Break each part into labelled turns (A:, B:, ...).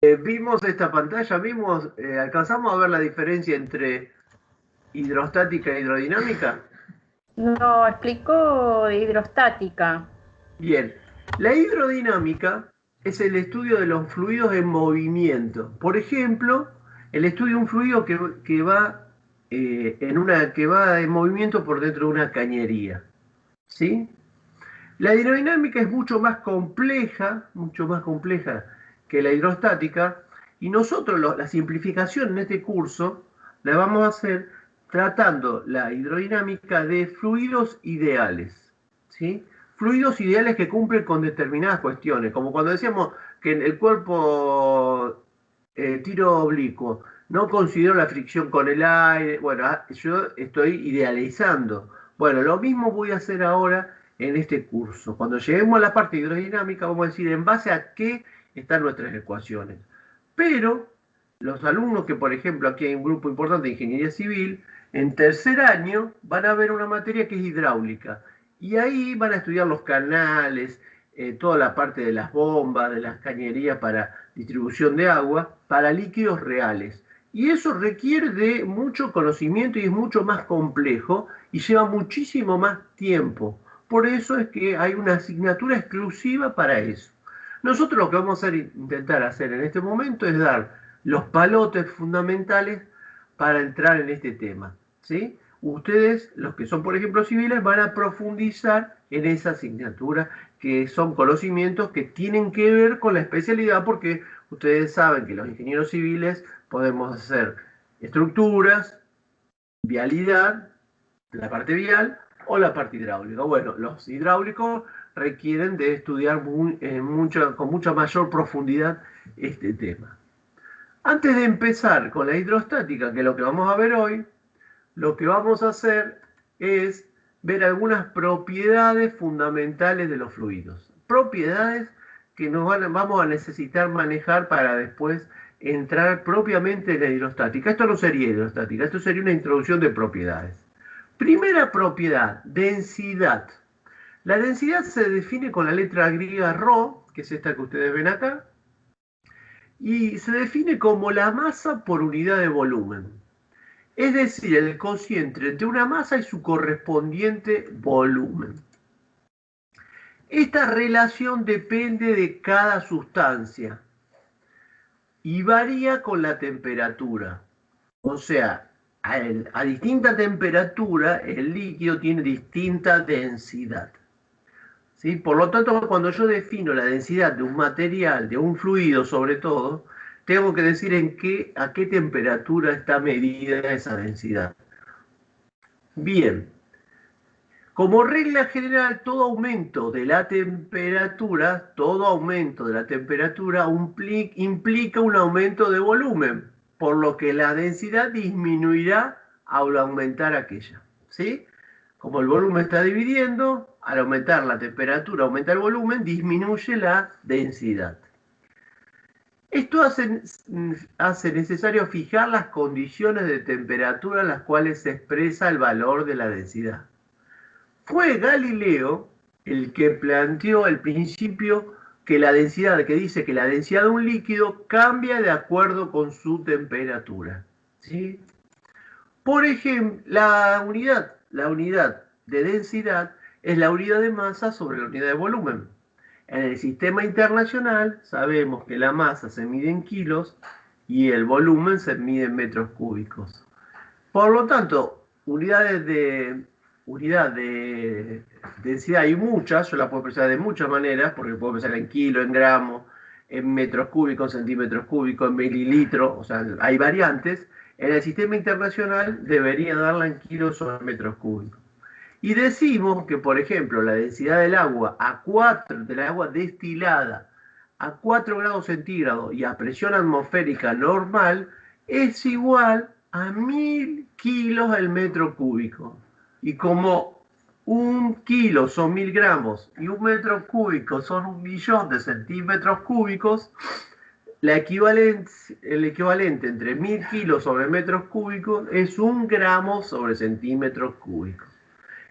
A: Vimos esta pantalla, alcanzamos a ver la diferencia entre hidrostática e hidrodinámica.
B: No, explicó de hidrostática.
A: Bien, la hidrodinámica es el estudio de los fluidos en movimiento. Por ejemplo, el estudio de un fluido que va, que va en movimiento por dentro de una cañería. ¿Sí? La hidrodinámica es mucho más compleja que la hidrostática, y nosotros la simplificación en este curso la vamos a hacer tratando la hidrodinámica de fluidos ideales, ¿sí? Fluidos ideales que cumplen con determinadas cuestiones, como cuando decíamos que en el cuerpo tiro oblicuo no considero la fricción con el aire, bueno, yo estoy idealizando. Bueno, lo mismo voy a hacer ahora en este curso. Cuando lleguemos a la parte hidrodinámica, vamos a decir en base a qué están nuestras ecuaciones. Pero los alumnos que, por ejemplo, aquí hay un grupo importante de ingeniería civil, en tercer año van a ver una materia que es hidráulica. Y ahí van a estudiar los canales, toda la parte de las bombas, de las cañerías para distribución de agua, para líquidos reales. Y eso requiere de mucho conocimiento y es mucho más complejo y lleva muchísimo más tiempo. Por eso es que hay una asignatura exclusiva para eso. Nosotros lo que vamos a intentar hacer en este momento es dar los palotes fundamentales para entrar en este tema. ¿Sí? Ustedes, los que son, por ejemplo, civiles, van a profundizar en esa asignatura, que son conocimientos que tienen que ver con la especialidad, porque ustedes saben que los ingenieros civiles podemos hacer estructuras, vialidad, la parte vial o la parte hidráulica. Bueno, los hidráulicos requieren de estudiar con mucha mayor profundidad este tema. Antes de empezar con la hidrostática, que es lo que vamos a ver hoy, lo que vamos a hacer es ver algunas propiedades fundamentales de los fluidos. Propiedades que vamos a necesitar manejar para después entrar propiamente en la hidrostática. Esto no sería hidrostática, esto sería una introducción de propiedades. Primera propiedad, densidad. La densidad se define con la letra griega ρ, que es esta que ustedes ven acá, y se define como la masa por unidad de volumen. Es decir, el cociente entre una masa y su correspondiente volumen. Esta relación depende de cada sustancia y varía con la temperatura. O sea, a distinta temperatura el líquido tiene distinta densidad. ¿Sí? Por lo tanto, cuando yo defino la densidad de un material, de un fluido sobre todo, tengo que decir a qué temperatura está medida esa densidad. Bien, como regla general, todo aumento de la temperatura implica un aumento de volumen, por lo que la densidad disminuirá al aumentar aquella. ¿Sí? Como el volumen está dividiendo, al aumentar la temperatura, aumenta el volumen, disminuye la densidad. Esto hace necesario fijar las condiciones de temperatura en las cuales se expresa el valor de la densidad. Fue Galileo el que planteó el principio que dice que la densidad de un líquido cambia de acuerdo con su temperatura. ¿Sí? Por ejemplo, la unidad de densidad es la unidad de masa sobre la unidad de volumen. En el sistema internacional sabemos que la masa se mide en kilos y el volumen se mide en metros cúbicos. Por lo tanto, unidad de densidad hay muchas, yo la puedo expresar de muchas maneras, porque puedo expresar en kilo, en gramo, en metros cúbicos, centímetros cúbicos, en mililitros, o sea, hay variantes. En el sistema internacional debería darla en kilos o en metros cúbicos. Y decimos que, por ejemplo, la densidad del agua destilada a 4 grados centígrados y a presión atmosférica normal es igual a 1000 kilos al metro cúbico. Y como 1 kilo son 1000 gramos y 1 metro cúbico son 1 millón de centímetros cúbicos, el equivalente entre 1000 kilos sobre metros cúbicos es 1 gramo sobre centímetros cúbicos.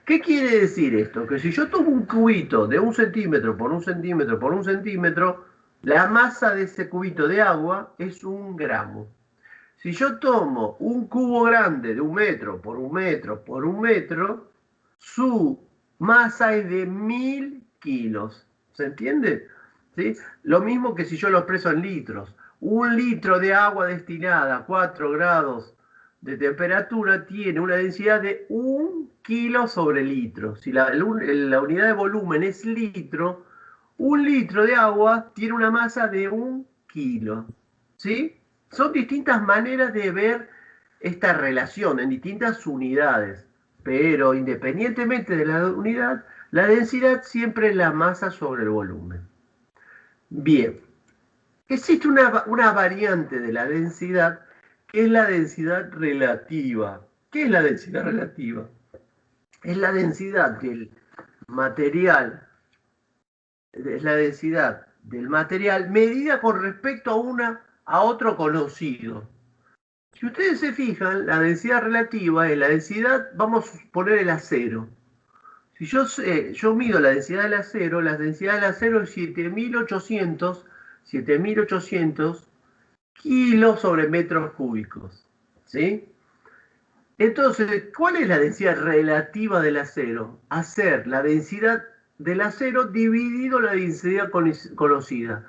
A: ¿Qué quiere decir esto? Que si yo tomo un cubito de 1 centímetro por 1 centímetro por 1 centímetro, La masa de ese cubito de agua es 1 gramo. Si yo tomo un cubo grande de 1 metro por 1 metro por 1 metro, su masa es de 1000 kilos. ¿Se entiende? ¿Sí? Lo mismo que si yo lo expreso en litros. 1 litro de agua destinada a 4 grados de temperatura tiene una densidad de 1 kilo sobre litro. Si la unidad de volumen es litro, 1 litro de agua tiene una masa de 1 kilo. ¿Sí? Son distintas maneras de ver esta relación en distintas unidades, pero independientemente de la unidad, la densidad siempre es la masa sobre el volumen. Bien, existe una variante de la densidad que es la densidad relativa. ¿Qué es la densidad relativa? Es la densidad del material, es la densidad del material medida con respecto a otro conocido. Si ustedes se fijan, la densidad relativa es la densidad, vamos a poner el acero. Si yo mido la densidad del acero, la densidad del acero es 7800 kilos sobre metros cúbicos. ¿Sí? Entonces, ¿cuál es la densidad relativa del acero? Hacer la densidad del acero dividido la densidad conocida.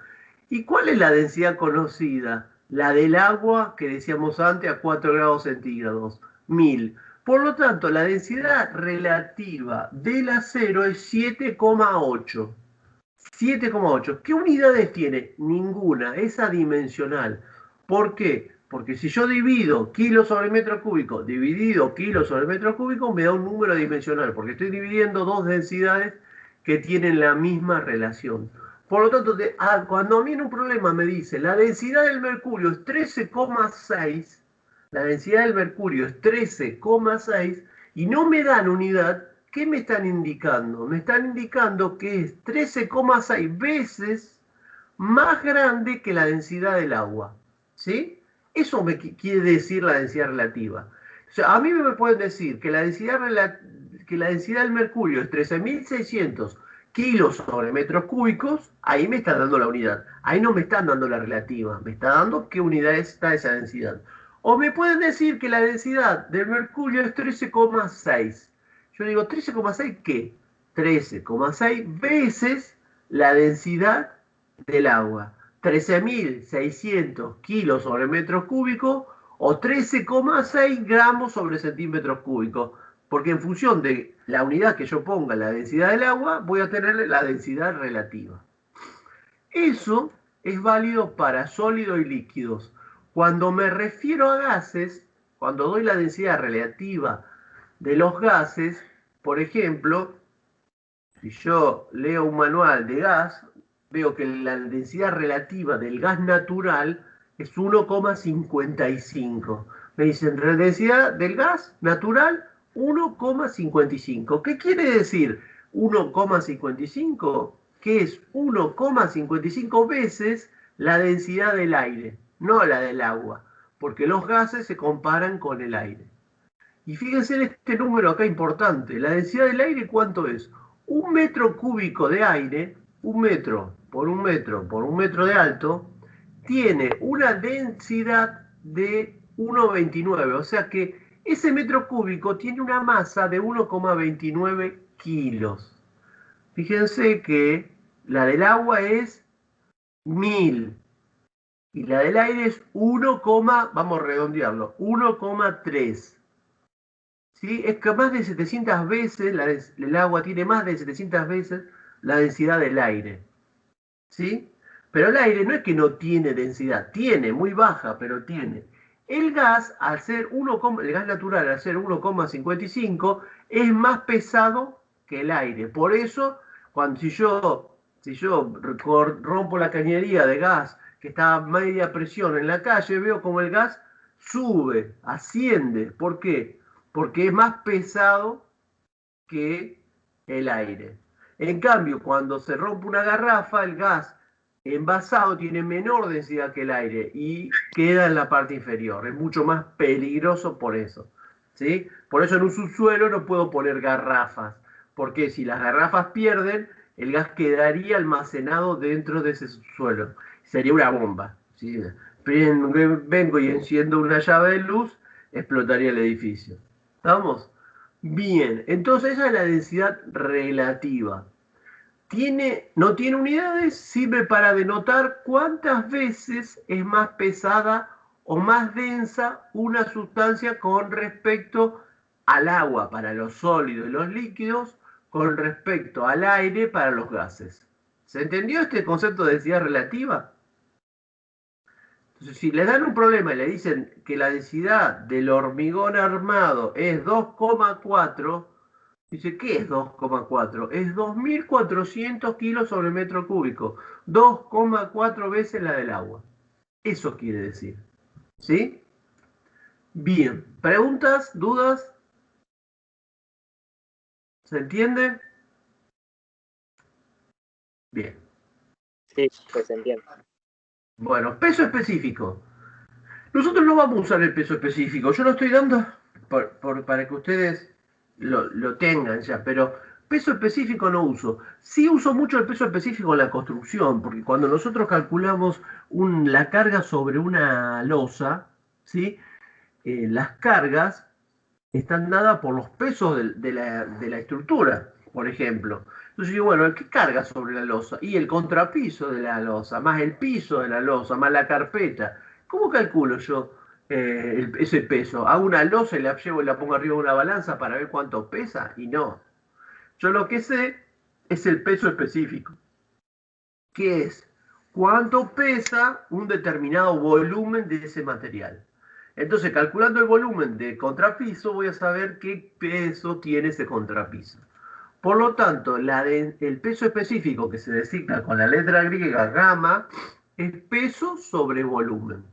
A: ¿Y cuál es la densidad conocida? La del agua que decíamos antes a 4 grados centígrados, 1000. Por lo tanto, la densidad relativa del acero es 7,8. 7,8. ¿Qué unidades tiene? Ninguna, es adimensional. ¿Por qué? Porque si yo divido kilos sobre metro cúbico dividido kilos sobre metro cúbico, me da un número dimensional, porque estoy dividiendo dos densidades que tienen la misma relación. Por lo tanto, cuando a mí en un problema me dice la densidad del mercurio es 13,6, la densidad del mercurio es 13,6 y no me dan unidad, ¿qué me están indicando? Me están indicando que es 13,6 veces más grande que la densidad del agua. ¿Sí? Eso me quiere decir la densidad relativa. O sea, a mí me pueden decir que la densidad del mercurio es 13.600 kilos sobre metros cúbicos, ahí me está dando la unidad. Ahí no me están dando la relativa, me está dando qué unidad está esa densidad. O me pueden decir que la densidad del mercurio es 13,6. Yo digo, ¿13,6 qué? 13,6 veces la densidad del agua. 13.600 kilos sobre metros cúbicos o 13,6 gramos sobre centímetros cúbicos. Porque en función de la unidad que yo ponga, la densidad del agua, voy a tener la densidad relativa. Eso es válido para sólidos y líquidos. Cuando me refiero a gases, cuando doy la densidad relativa de los gases, por ejemplo, si yo leo un manual de gas, veo que la densidad relativa del gas natural es 1,55. Me dicen, densidad del gas natural 1,55. ¿Qué quiere decir 1,55? Que es 1,55 veces la densidad del aire, no la del agua, porque los gases se comparan con el aire. Y fíjense en este número acá importante, la densidad del aire, ¿cuánto es? 1 metro cúbico de aire, 1 metro por 1 metro por 1 metro de alto, tiene una densidad de 1,29, o sea que ese metro cúbico tiene una masa de 1,29 kilos. Fíjense que la del agua es 1000 y la del aire es 1, vamos a redondearlo, 1,3. ¿Sí? Es que más de 700 veces, el agua tiene más de 700 veces la densidad del aire. ¿Sí? Pero el aire no es que no tiene densidad, tiene, muy baja, pero tiene. El gas, el gas natural, al ser 1,55, es más pesado que el aire. Por eso, si yo rompo la cañería de gas que está a media presión en la calle, veo como el gas sube, asciende. ¿Por qué? Porque es más pesado que el aire. En cambio, cuando se rompe una garrafa, el gas envasado tiene menor densidad que el aire y queda en la parte inferior. Es mucho más peligroso por eso. ¿Sí? Por eso en un subsuelo no puedo poner garrafas, porque si las garrafas pierden, el gas quedaría almacenado dentro de ese subsuelo. Sería una bomba. ¿Sí? Vengo y enciendo una llave de luz, explotaría el edificio. ¿Estamos? Bien, entonces esa es la densidad relativa. No tiene unidades, sirve para denotar cuántas veces es más pesada o más densa una sustancia con respecto al agua para los sólidos y los líquidos, con respecto al aire para los gases. ¿Se entendió este concepto de densidad relativa? Entonces, si le dan un problema y le dicen que la densidad del hormigón armado es 2,4, dice, ¿qué es 2,4? Es 2.400 kilos sobre metro cúbico, 2,4 veces la del agua. Eso quiere decir. ¿Sí? Bien. ¿Preguntas? ¿Dudas? ¿Se entiende? Bien.
C: Sí, pues se entiende.
A: Bueno, peso específico. Nosotros no vamos a usar el peso específico. Yo lo estoy dando para que ustedes lo tengan ya, pero peso específico no uso. Sí uso mucho el peso específico en la construcción, porque cuando nosotros calculamos la carga sobre una losa, ¿sí? Las cargas están dadas por los pesos de la estructura, por ejemplo. Entonces digo, bueno, ¿qué carga sobre la losa? Y el contrapiso de la losa, más el piso de la losa, más la carpeta. ¿Cómo calculo yo ese peso? ¿Hago una losa y la llevo y la pongo arriba de una balanza para ver cuánto pesa? Y no. Yo lo que sé es el peso específico, que es cuánto pesa un determinado volumen de ese material. Entonces, calculando el volumen de contrapiso, voy a saber qué peso tiene ese contrapiso. Por lo tanto, el peso específico que se designa con la letra griega gamma es peso sobre volumen.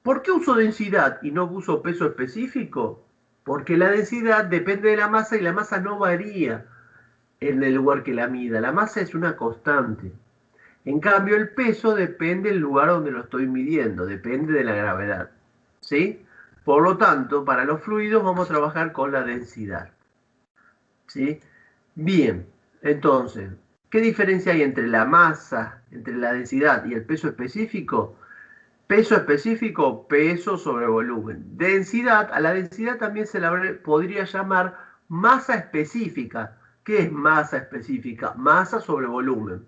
A: ¿Por qué uso densidad y no uso peso específico? Porque la densidad depende de la masa y la masa no varía en el lugar que la mida. La masa es una constante. En cambio, el peso depende del lugar donde lo estoy midiendo, depende de la gravedad. ¿Sí? Por lo tanto, para los fluidos vamos a trabajar con la densidad. ¿Sí? Bien, entonces, ¿qué diferencia hay entre la masa, entre la densidad y el peso específico? Peso específico, peso sobre volumen. Densidad, a la densidad también se la podría llamar masa específica. ¿Qué es masa específica? Masa sobre volumen.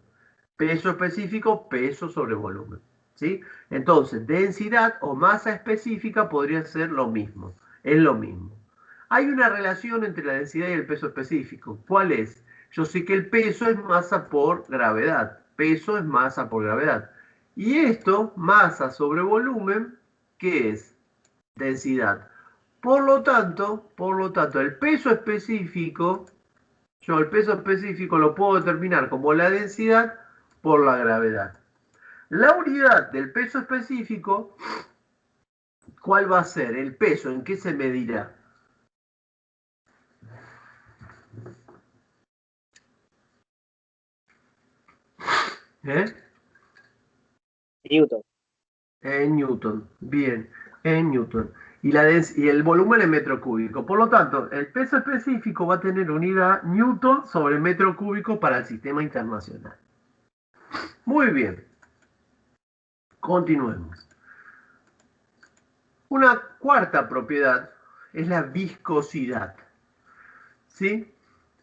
A: Peso específico, peso sobre volumen. ¿Sí? Entonces, densidad o masa específica podría ser lo mismo. Es lo mismo. Hay una relación entre la densidad y el peso específico. ¿Cuál es? Yo sé que el peso es masa por gravedad. Peso es masa por gravedad. Y esto, masa sobre volumen, ¿qué es? Densidad. Por lo tanto, el peso específico, yo el peso específico lo puedo determinar como la densidad por la gravedad. La unidad del peso específico, ¿cuál va a ser? El peso, ¿en qué se medirá?
C: Newton.
A: En Newton, bien, en Newton. Y el volumen en metro cúbico. Por lo tanto, el peso específico va a tener unidad Newton sobre metro cúbico para el sistema internacional. Muy bien. Continuemos. Una cuarta propiedad es la viscosidad. ¿Sí?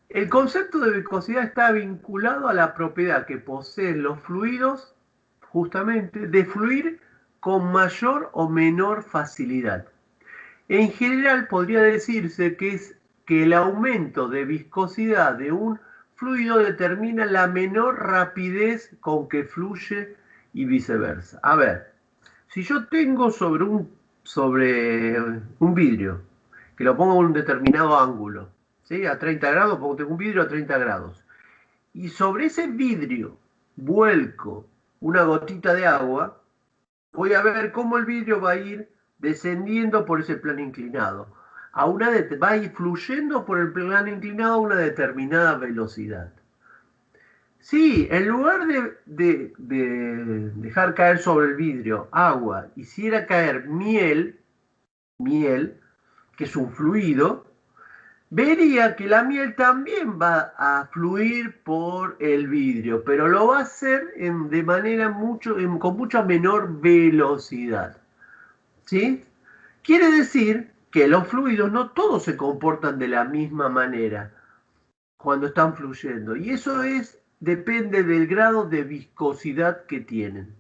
A: El concepto de viscosidad está vinculado a la propiedad que poseen los fluidos, justamente, de fluir con mayor o menor facilidad. En general podría decirse que el aumento de viscosidad de un fluido determina la menor rapidez con que fluye y viceversa. A ver, si yo tengo sobre un vidrio, que lo pongo a un determinado ángulo, ¿sí? A 30 grados, tengo un vidrio a 30 grados, y sobre ese vidrio vuelco una gotita de agua, voy a ver cómo el vidrio va a ir descendiendo por ese plano inclinado. Va a ir fluyendo por el plano inclinado a una determinada velocidad. Si en lugar de dejar caer sobre el vidrio agua, hiciera caer miel, que es un fluido, vería que la miel también va a fluir por el vidrio, pero lo va a hacer de manera con mucha menor velocidad. ¿Sí? Quiere decir que los fluidos no todos se comportan de la misma manera cuando están fluyendo. Y eso depende del grado de viscosidad que tienen.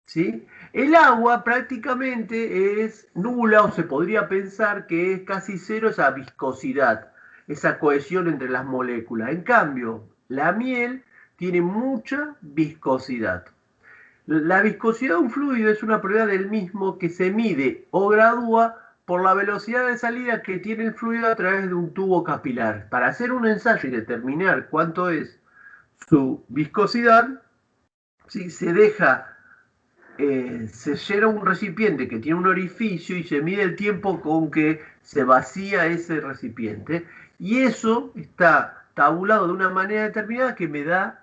A: ¿Sí? El agua prácticamente es nula, o se podría pensar que es casi cero esa viscosidad, esa cohesión entre las moléculas. En cambio, la miel tiene mucha viscosidad. La viscosidad de un fluido es una propiedad del mismo que se mide o gradúa por la velocidad de salida que tiene el fluido a través de un tubo capilar. Para hacer un ensayo y determinar cuánto es su viscosidad, ¿sí? Se llena un recipiente que tiene un orificio y se mide el tiempo con que se vacía ese recipiente. Y eso está tabulado de una manera determinada que me da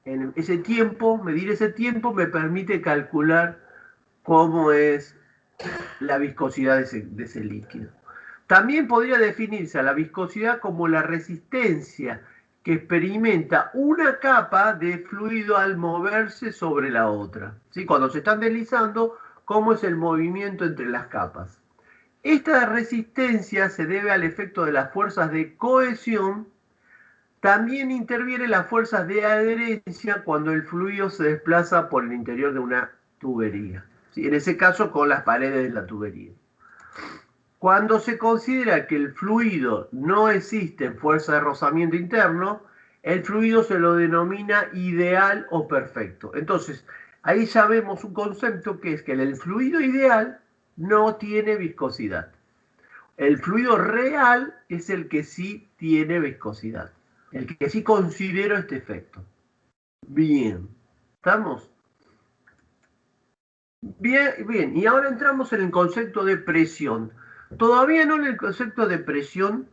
A: en ese tiempo, medir ese tiempo me permite calcular cómo es la viscosidad de ese líquido. También podría definirse a la viscosidad como la resistencia que experimenta una capa de fluido al moverse sobre la otra. ¿Sí? Cuando se están deslizando, cómo es el movimiento entre las capas. Esta resistencia se debe al efecto de las fuerzas de cohesión. También intervienen las fuerzas de adherencia cuando el fluido se desplaza por el interior de una tubería. ¿Sí? En ese caso, con las paredes de la tubería. Cuando se considera que el fluido no existe en fuerza de rozamiento interno, el fluido se lo denomina ideal o perfecto. Entonces, ahí ya vemos un concepto que es que el fluido ideal no tiene viscosidad. El fluido real es el que sí tiene viscosidad. El que sí considero este efecto. Bien. ¿Estamos? Bien, bien. Y ahora entramos en el concepto de presión. Todavía no en el concepto de presión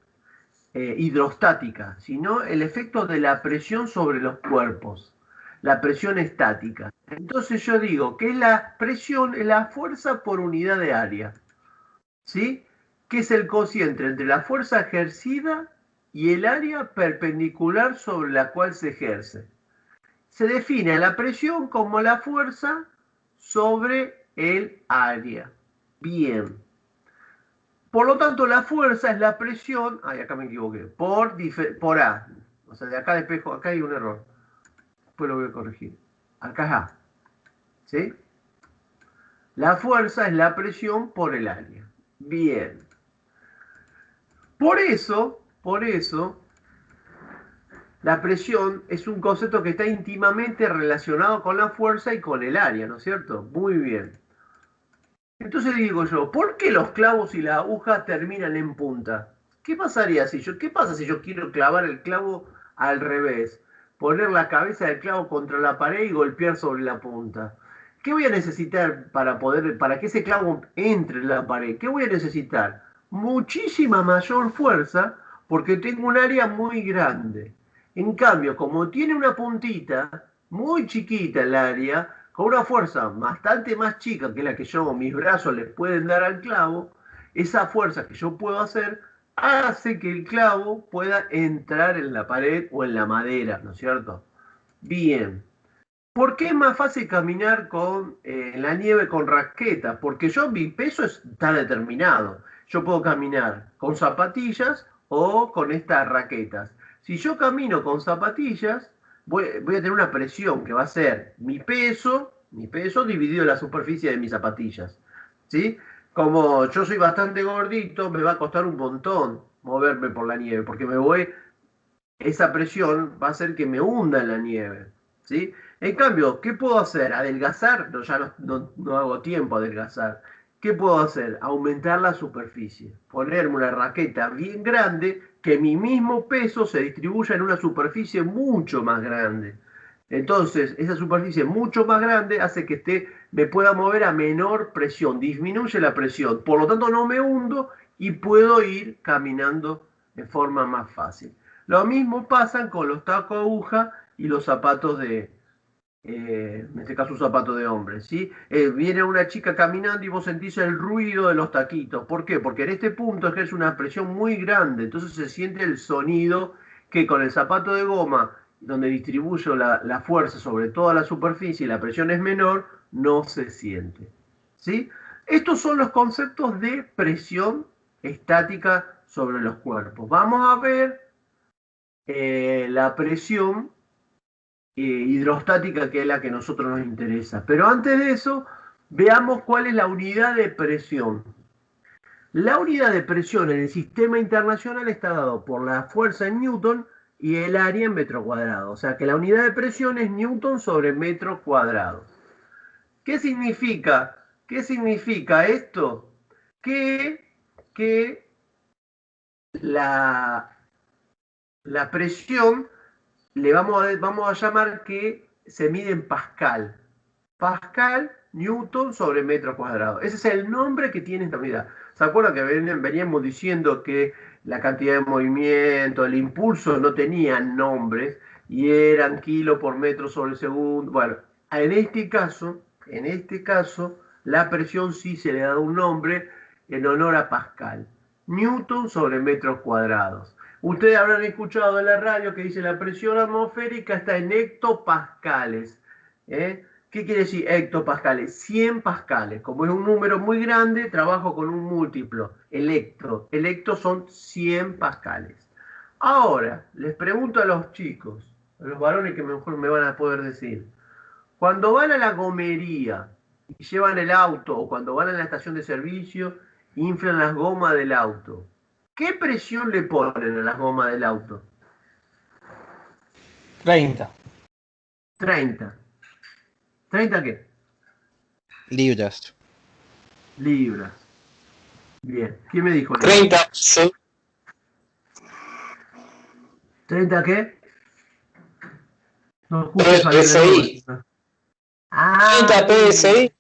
A: hidrostática, sino el efecto de la presión sobre los cuerpos. La presión estática. Entonces yo digo que la presión es la fuerza por unidad de área. ¿Sí? Que es el cociente entre la fuerza ejercida y el área perpendicular sobre la cual se ejerce. Se define a la presión como la fuerza sobre el área. Bien. Por lo tanto, la fuerza es la presión, acá me equivoqué, por A. O sea, de acá despejo, acá hay un error. Después lo voy a corregir. Acá es A. ¿Sí? La fuerza es la presión por el área. Bien. Por eso, la presión es un concepto que está íntimamente relacionado con la fuerza y con el área, ¿no es cierto? Muy bien. Entonces digo yo, ¿por qué los clavos y la aguja terminan en punta? ¿Qué pasa si yo quiero clavar el clavo al revés? Poner la cabeza del clavo contra la pared y golpear sobre la punta. ¿Qué voy a necesitar para que ese clavo entre en la pared? ¿Qué voy a necesitar? Muchísima mayor fuerza porque tengo un área muy grande. En cambio, como tiene una puntita, muy chiquita el área, con una fuerza bastante más chica que la que mis brazos les pueden dar al clavo, esa fuerza que yo puedo hacer hace que el clavo pueda entrar en la pared o en la madera, ¿no es cierto? Bien. ¿Por qué es más fácil caminar en la nieve con raquetas? Porque mi peso está determinado. Yo puedo caminar con zapatillas o con estas raquetas. Si yo camino con zapatillas, voy a tener una presión que va a ser mi peso dividido en la superficie de mis zapatillas. ¿Sí? Como yo soy bastante gordito, me va a costar un montón moverme por la nieve, porque esa presión va a hacer que me hunda en la nieve. ¿Sí? En cambio, ¿qué puedo hacer? ¿Adelgazar? No, ya no hago tiempo a adelgazar. ¿Qué puedo hacer? Aumentar la superficie. Ponerme una raqueta bien grande que mi mismo peso se distribuya en una superficie mucho más grande. Entonces, esa superficie mucho más grande hace que me pueda mover a menor presión, disminuye la presión. Por lo tanto, no me hundo y puedo ir caminando de forma más fácil. Lo mismo pasa con los tacos aguja y los zapatos de en este caso un zapato de hombre, ¿sí? Viene una chica caminando y vos sentís el ruido de los taquitos. ¿Por qué? Porque en este punto ejerce una presión muy grande, entonces se siente el sonido que con el zapato de goma, donde distribuyo la fuerza sobre toda la superficie y la presión es menor, no se siente, ¿sí? Estos son los conceptos de presión estática sobre los cuerpos. Vamos a ver la presión hidrostática, que es la que a nosotros nos interesa. Pero antes de eso, veamos cuál es la unidad de presión. La unidad de presión en el sistema internacional está dado por la fuerza en Newton y el área en metro cuadrado. O sea que la unidad de presión es Newton sobre metro cuadrado. ¿Qué significa? ¿Qué significa esto? Que la presión vamos a llamar que se mide en Pascal. Pascal, Newton sobre metro cuadrado. Ese es el nombre que tiene esta unidad. ¿Se acuerdan que veníamos diciendo que la cantidad de movimiento, el impulso no tenían nombres y eran kilo por metro sobre segundo? Bueno, en este caso, la presión sí se le da un nombre en honor a Pascal. Newton sobre metros cuadrados. Ustedes habrán escuchado en la radio que dice la presión atmosférica está en hectopascales. ¿Qué quiere decir hectopascales? 100 pascales. Como es un número muy grande, trabajo con un múltiplo. Electro. Electro son 100 pascales. Ahora, les pregunto a los chicos, a los varones que mejor me van a poder decir. Cuando van a la gomería y llevan el auto, o cuando van a la estación de servicio, inflan las gomas del auto. ¿Qué presión le ponen a las gomas del auto?
D: 30
A: 30. ¿30 qué?
D: libras.
A: Libras. Bien. ¿Quién me dijo?
C: 30, sí.
A: ¿30 qué? No escuché Javier de
C: PSI.
A: nuevo. Ah,
C: 30 PSI.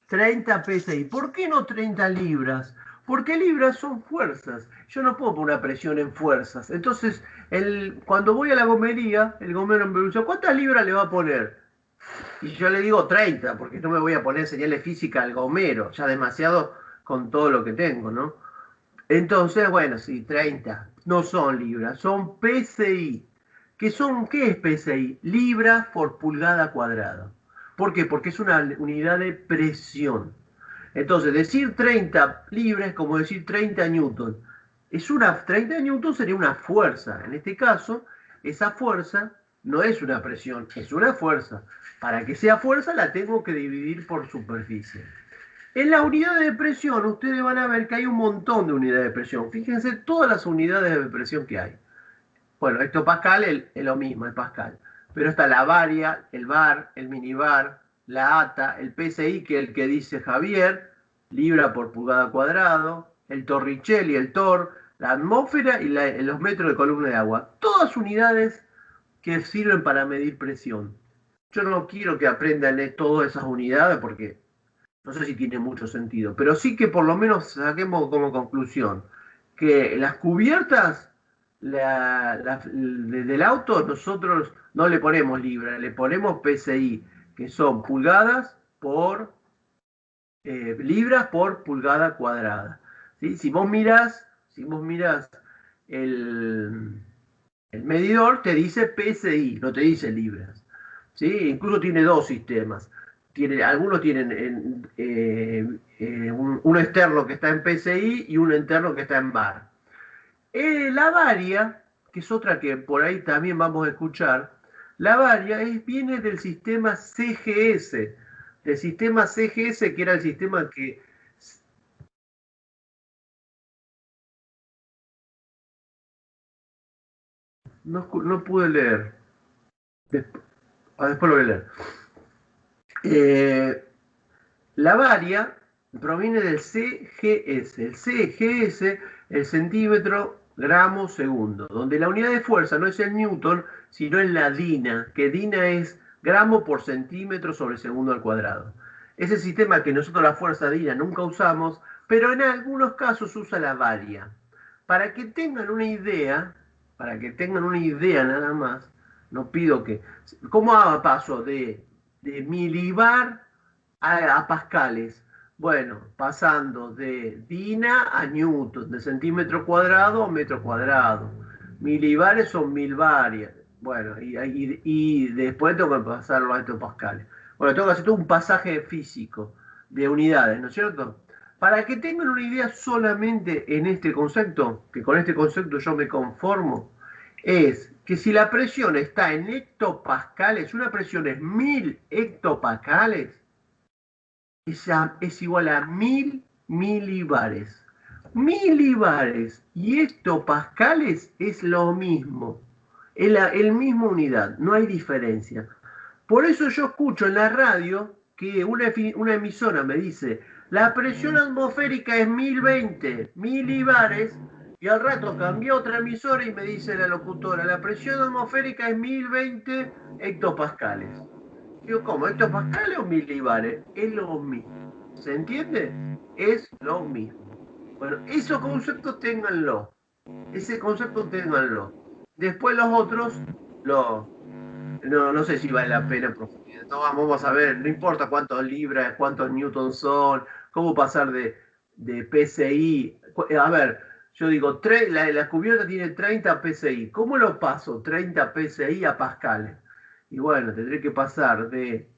A: 30 PSI. ¿Por qué no 30 libras? Porque libras son fuerzas. Yo no puedo poner una presión en fuerzas. Entonces, cuando voy a la gomería, el gomero me dice, ¿cuántas libras le va a poner? Y yo le digo 30, porque no me voy a poner señales físicas al gomero. Ya demasiado con todo lo que tengo, ¿no? Entonces, bueno, sí, 30. No son libras, son PSI. ¿Qué es PSI? Libras por pulgada cuadrada. ¿Por qué? Porque es una unidad de presión. Entonces, decir 30 libras es como decir 30 newton. 30 newton sería una fuerza. En este caso, esa fuerza no es una presión, es una fuerza. Para que sea fuerza la tengo que dividir por superficie. En la unidad de presión, ustedes van a ver que hay un montón de unidades de presión. Fíjense todas las unidades de presión que hay. Bueno, hectopascal es lo mismo, el pascal. Pero está la varia, el bar, el minibar, la ATA, el PSI, que es el que dice Javier, libra por pulgada cuadrado, el Torricelli, el Tor, la atmósfera y los metros de columna de agua. Todas unidades que sirven para medir presión. Yo no quiero que aprendan todas esas unidades porque no sé si tiene mucho sentido, pero sí que por lo menos saquemos como conclusión que las cubiertas del auto nosotros no le ponemos libra, le ponemos PSI, que son pulgadas por libras por pulgada cuadrada. ¿Sí? Si vos mirás el medidor, te dice PSI, no te dice libras. ¿Sí? Incluso tiene dos sistemas. Algunos tienen uno externo que está en PSI y uno interno que está en bar. La varia, que es otra que por ahí también vamos a escuchar, la varia viene del sistema CGS, que era el sistema que... No pude leer. Después lo voy a leer. La varia proviene del CGS. El CGS, el centímetro gramo segundo, donde la unidad de fuerza no es el newton, sino en la DINA, que DINA es gramo por centímetro sobre segundo al cuadrado. Ese sistema que nosotros la fuerza DINA nunca usamos, pero en algunos casos usa la varia. Para que tengan una idea nada más, No pido que... ¿Cómo paso de milibar a pascales? Bueno, pasando de Dina a Newton, de centímetro cuadrado a metro cuadrado. Milibares son milbares. Bueno, y después tengo que pasarlo a hectopascales. Bueno, tengo que hacer todo un pasaje físico de unidades, ¿no es cierto? Para que tengan una idea solamente en este concepto, que con este concepto yo me conformo, es que si la presión está en hectopascales, una presión es 1000 hectopascales, es igual a 1000 milibares. Milibares y hectopascales es lo mismo, es el mismo unidad, no hay diferencia. Por eso yo escucho en la radio que una emisora me dice, la presión atmosférica es 1020 milibares, y al rato cambió otra emisora y me dice la locutora, la presión atmosférica es 1020 hectopascales. Digo, ¿cómo? ¿Hectopascales o milibares? Es lo mismo. ¿Se entiende? Es lo mismo. Bueno, esos conceptos ténganlo. Ese concepto ténganlo. Después los otros, no sé si vale la pena profundizar. No, vamos a ver, no importa cuántos libras, cuántos newtons son, cómo pasar de PSI. A ver, yo digo, la cubierta tiene 30 PSI. ¿Cómo lo paso 30 PSI a pascales? Y bueno, tendré que pasar de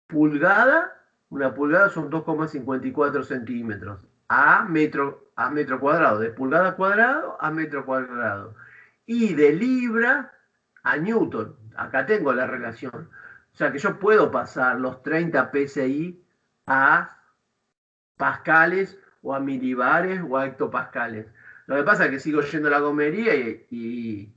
A: pulgada, una pulgada son 2,54 centímetros, a metro cuadrado, de pulgada cuadrado a metro cuadrado. Y de libra a newton. Acá tengo la relación. O sea que yo puedo pasar los 30 PSI a pascales o a milibares o a hectopascales. Lo que pasa es que sigo yendo a la gomería y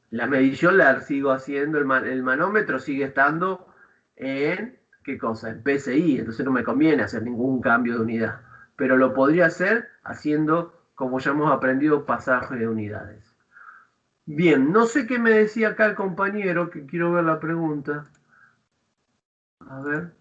A: la medición la sigo haciendo, el manómetro sigue estando en, ¿qué cosa? En PSI, entonces no me conviene hacer ningún cambio de unidad. Pero lo podría hacer haciendo, como ya hemos aprendido, pasaje de unidades. Bien, no sé qué me decía acá el compañero, que quiero ver la pregunta. A ver.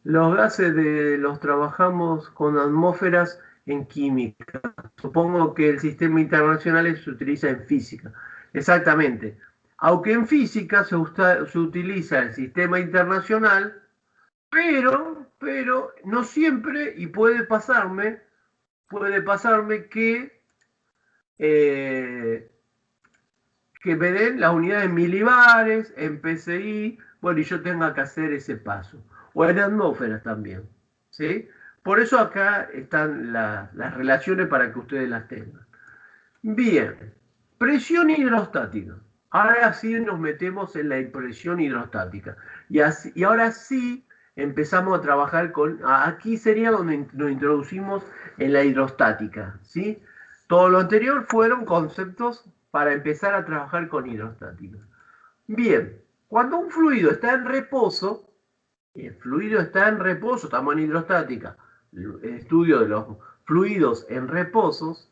A: Los gases los trabajamos con atmósferas en química. Supongo que el sistema internacional se utiliza en física. Exactamente. Aunque en física se utiliza el sistema internacional, pero no siempre, y puede pasarme eh, que me den las unidades milibares, en PSI, bueno, y yo tenga que hacer ese paso. O en atmósferas también. ¿Sí? Por eso acá están las relaciones para que ustedes las tengan. Bien, presión hidrostática. Ahora sí nos metemos en la presión hidrostática. Y ahora sí empezamos a trabajar con... Aquí sería donde nos introducimos en la hidrostática. ¿Sí? Todo lo anterior fueron conceptos para empezar a trabajar con hidrostática. Bien, cuando un fluido está en reposo, estamos en hidrostática, el estudio de los fluidos en reposo,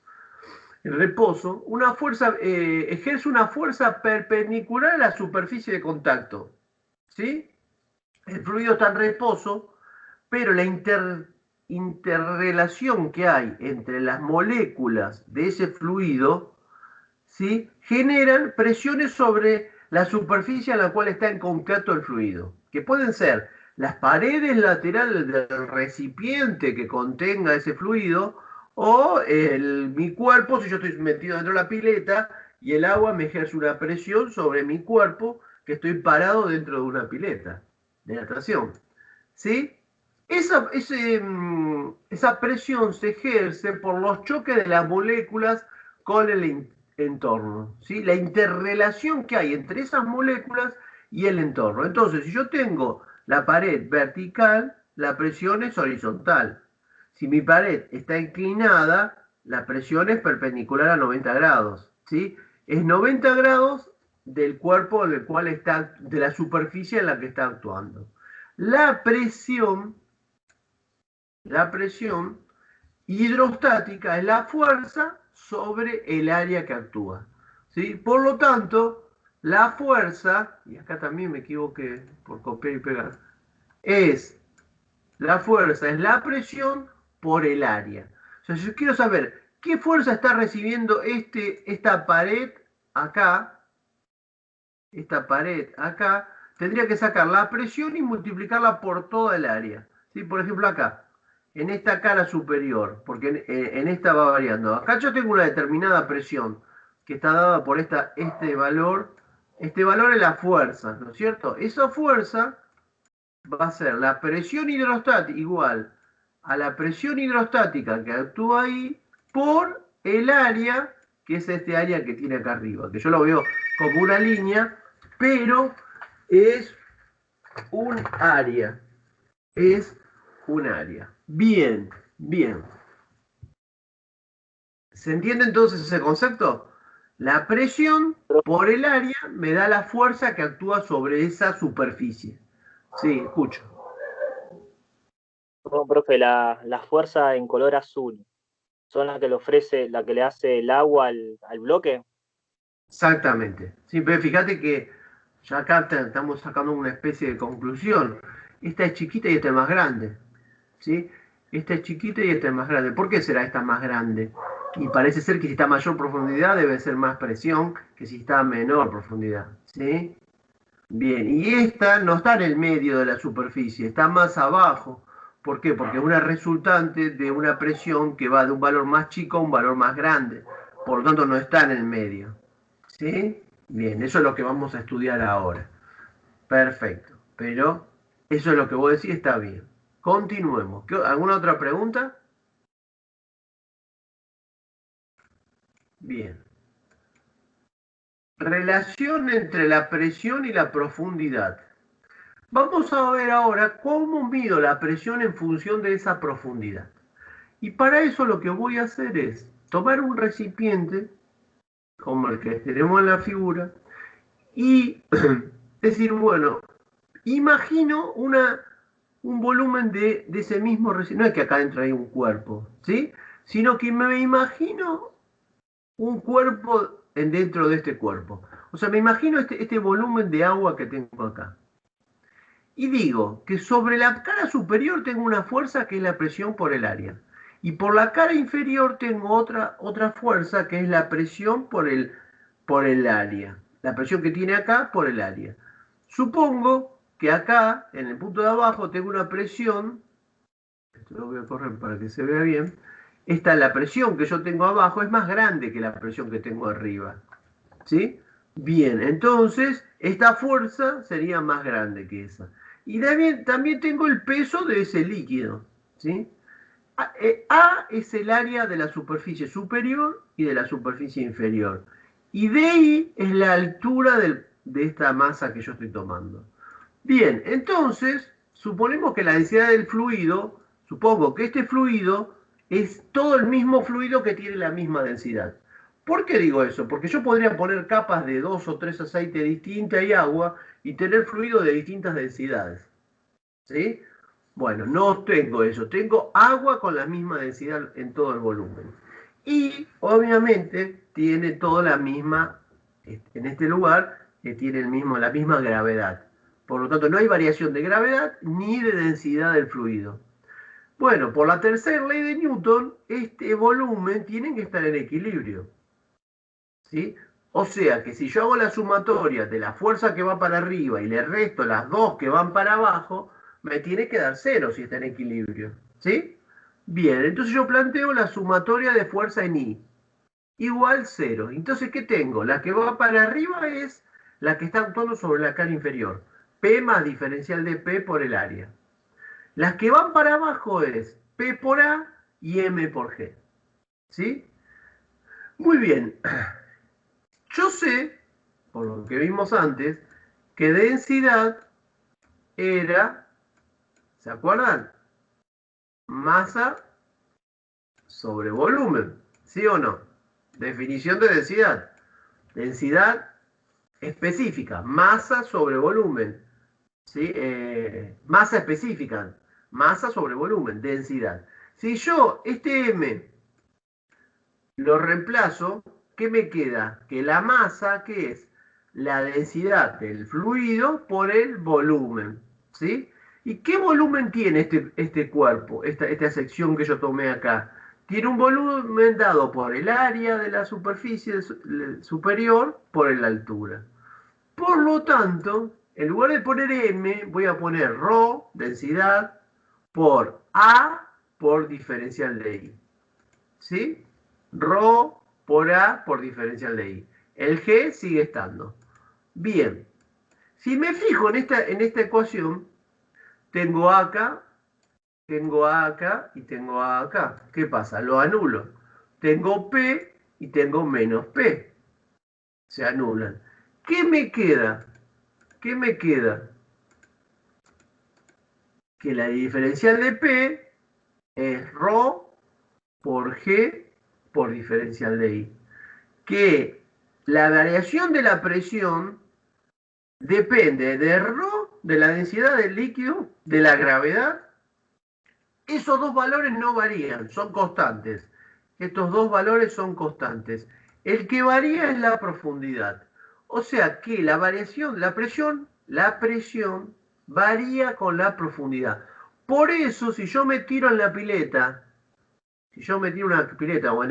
A: una fuerza, ejerce una fuerza perpendicular a la superficie de contacto. ¿Sí? El fluido está en reposo, pero la interrelación que hay entre las moléculas de ese fluido, ¿sí?, generan presiones sobre la superficie en la cual está en contacto el fluido, que pueden ser las paredes laterales del recipiente que contenga ese fluido, o mi cuerpo, si yo estoy metido dentro de la pileta y el agua me ejerce una presión sobre mi cuerpo, que estoy parado dentro de una pileta de natación. ¿Sí? Esa presión se ejerce por los choques de las moléculas con el entorno, ¿sí? La interrelación que hay entre esas moléculas y el entorno. Entonces, si yo tengo la pared vertical, la presión es horizontal. Si mi pared está inclinada, la presión es perpendicular a 90 grados, ¿sí? Es 90 grados del cuerpo en el cual está, de la superficie en la que está actuando. La presión hidrostática es la fuerza sobre el área que actúa, ¿sí? Por lo tanto, la fuerza, y acá también me equivoqué por copiar y pegar, la fuerza es la presión por el área. O sea, yo quiero saber qué fuerza está recibiendo esta pared acá, tendría que sacar la presión y multiplicarla por toda el área. ¿Sí? Por ejemplo, acá, en esta cara superior, porque en esta va variando. Acá yo tengo una determinada presión que está dada por este valor. Este valor es la fuerza, ¿no es cierto? Esa fuerza va a ser la presión hidrostática igual a la presión hidrostática que actúa ahí por el área, que es este área que tiene acá arriba, que yo lo veo como una línea, pero es un área. Es un área. Bien, bien. ¿Se entiende entonces ese concepto? La presión por el área me da la fuerza que actúa sobre esa superficie. Sí, escucho.
C: Perdón, profe, la fuerza en color azul, ¿son las que le ofrece, la que le hace el agua al bloque?
A: Exactamente. Sí, pero fíjate que ya acá estamos sacando una especie de conclusión. Esta es chiquita y esta es más grande. ¿Sí? Esta es chiquita y esta es más grande. ¿Por qué será esta más grande? Y parece ser que si está a mayor profundidad debe ser más presión que si está a menor profundidad. ¿Sí? Bien, y esta no está en el medio de la superficie, está más abajo. ¿Por qué? Porque es una resultante de una presión que va de un valor más chico a un valor más grande. Por lo tanto, no está en el medio. ¿Sí? Bien, eso es lo que vamos a estudiar ahora. Perfecto. Pero eso es lo que vos decís, está bien. Continuemos. ¿Alguna otra pregunta? Bien. Relación entre la presión y la profundidad. Vamos a ver ahora cómo mido la presión en función de esa profundidad. Y para eso lo que voy a hacer es tomar un recipiente, como el que tenemos en la figura, y decir, bueno, imagino un volumen de ese mismo recipiente. No es que acá dentro hay un cuerpo, ¿sí? Sino que me imagino un cuerpo dentro de este cuerpo. O sea, me imagino este volumen de agua que tengo acá. Y digo que sobre la cara superior tengo una fuerza que es la presión por el área. Y por la cara inferior tengo otra fuerza que es la presión por el área. La presión que tiene acá por el área. Supongo que acá, en el punto de abajo, tengo una presión. Esto lo voy a correr para que se vea bien. La presión que yo tengo abajo es más grande que la presión que tengo arriba. ¿Sí? Bien, entonces esta fuerza sería más grande que esa. Y también tengo el peso de ese líquido. ¿Sí? A es el área de la superficie superior y de la superficie inferior. Y DI es la altura de esta masa que yo estoy tomando. Bien, entonces, suponemos que la densidad del fluido, supongo que este fluido es todo el mismo fluido que tiene la misma densidad. ¿Por qué digo eso? Porque yo podría poner capas de 2 o 3 aceites distintas y agua y tener fluido de distintas densidades. ¿Sí? Bueno, no tengo eso. Tengo agua con la misma densidad en todo el volumen. Y obviamente tiene toda la misma, en este lugar, tiene la misma gravedad. Por lo tanto, no hay variación de gravedad ni de densidad del fluido. Bueno, por la tercera ley de Newton, este volumen tiene que estar en equilibrio. ¿Sí? O sea que si yo hago la sumatoria de la fuerza que va para arriba y le resto las dos que van para abajo, me tiene que dar 0 si está en equilibrio. ¿Sí? Bien, entonces yo planteo la sumatoria de fuerza en I. Igual 0. Entonces, ¿qué tengo? La que va para arriba es la que está actuando sobre la cara inferior. P más diferencial de P por el área. Las que van para abajo es P por A y M por G. ¿Sí? Muy bien. Yo sé, por lo que vimos antes, que densidad era, ¿se acuerdan? Masa sobre volumen, ¿sí o no? Definición de densidad. Densidad específica, masa sobre volumen. ¿Sí? Masa específica, masa sobre volumen, densidad. Si yo este M lo reemplazo, ¿qué me queda? Que la masa, ¿qué es? La densidad del fluido por el volumen. ¿Sí? ¿Y qué volumen tiene este cuerpo, esta sección que yo tomé acá? tiene un volumen dado por el área de la superficie superior por la altura. Por lo tanto, en lugar de poner M, voy a poner ρ, densidad, por A por diferencial de I. ¿Sí? ρ por A por diferencial de I. El G sigue estando. Bien. Si me fijo en esta ecuación, tengo A acá, tengo A acá y tengo A acá. ¿Qué pasa? Lo anulo. Tengo P y tengo menos P. Se anulan. ¿Qué me queda? ¿Qué me queda? Que la diferencial de P es ρ por G por diferencial de I. Que la variación de la presión depende de ρ, de la densidad del líquido, de la gravedad. Esos dos valores no varían, son constantes. Estos dos valores son constantes. El que varía es la profundidad. O sea que la variación, la presión varía con la profundidad. Por eso, si yo me tiro en la pileta, o en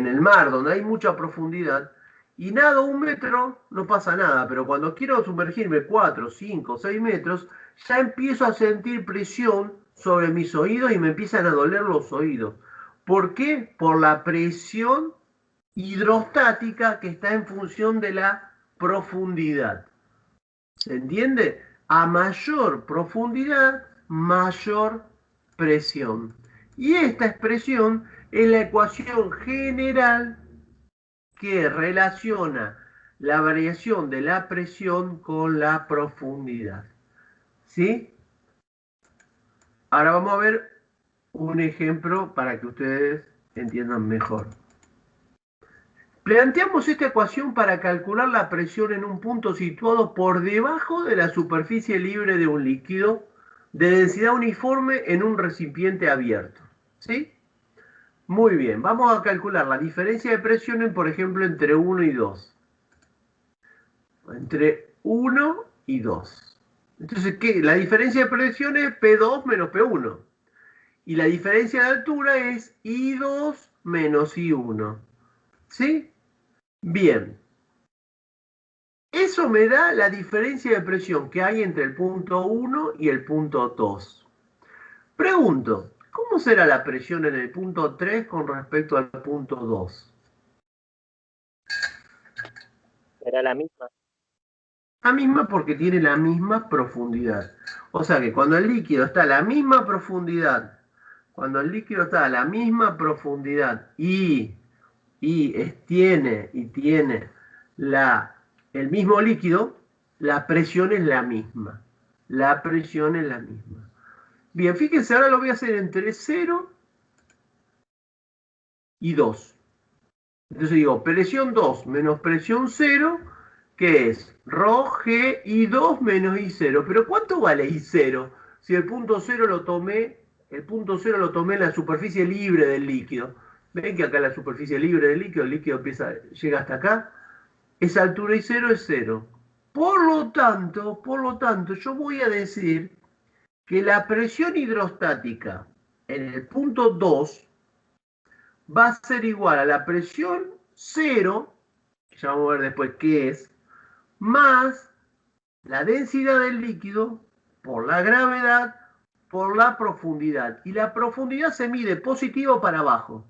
A: el mar donde hay mucha profundidad, y nado 1 metro, no pasa nada, pero cuando quiero sumergirme 4, 5, 6 metros, ya empiezo a sentir presión sobre mis oídos y me empiezan a doler los oídos. ¿Por qué? Por la presión hidrostática que está en función de la profundidad. ¿Se entiende? A mayor profundidad, mayor presión. Y esta expresión es la ecuación general que relaciona la variación de la presión con la profundidad. ¿Sí? Ahora vamos a ver un ejemplo para que ustedes entiendan mejor. Planteamos esta ecuación para calcular la presión en un punto situado por debajo de la superficie libre de un líquido de densidad uniforme en un recipiente abierto. ¿Sí? Muy bien, vamos a calcular la diferencia de presiones, por ejemplo, entre 1 y 2. Entre 1 y 2. Entonces, ¿qué? La diferencia de presión es P2 menos P1. Y la diferencia de altura es I2 menos I1. ¿Sí? Bien. Eso me da la diferencia de presión que hay entre el punto 1 y el punto 2. Pregunto, ¿cómo será la presión en el punto 3 con respecto al punto 2?
C: Será la misma.
A: La misma porque tiene la misma profundidad. O sea que cuando el líquido está a la misma profundidad, y tiene el mismo líquido, la presión es la misma. Bien, fíjense, ahora lo voy a hacer entre 0 y 2. Entonces digo, presión 2 menos presión 0, que es ρg I2 menos I0. Pero ¿cuánto vale I0? Si el punto 0 lo tomé en la superficie libre del líquido. ¿Ven que acá en la superficie libre del líquido, el líquido llega hasta acá? Esa altura I0 es 0. Por lo tanto, yo voy a decir que la presión hidrostática en el punto 2 va a ser igual a la presión 0, que ya vamos a ver después qué es, más la densidad del líquido por la gravedad por la profundidad. Y la profundidad se mide positivo para abajo.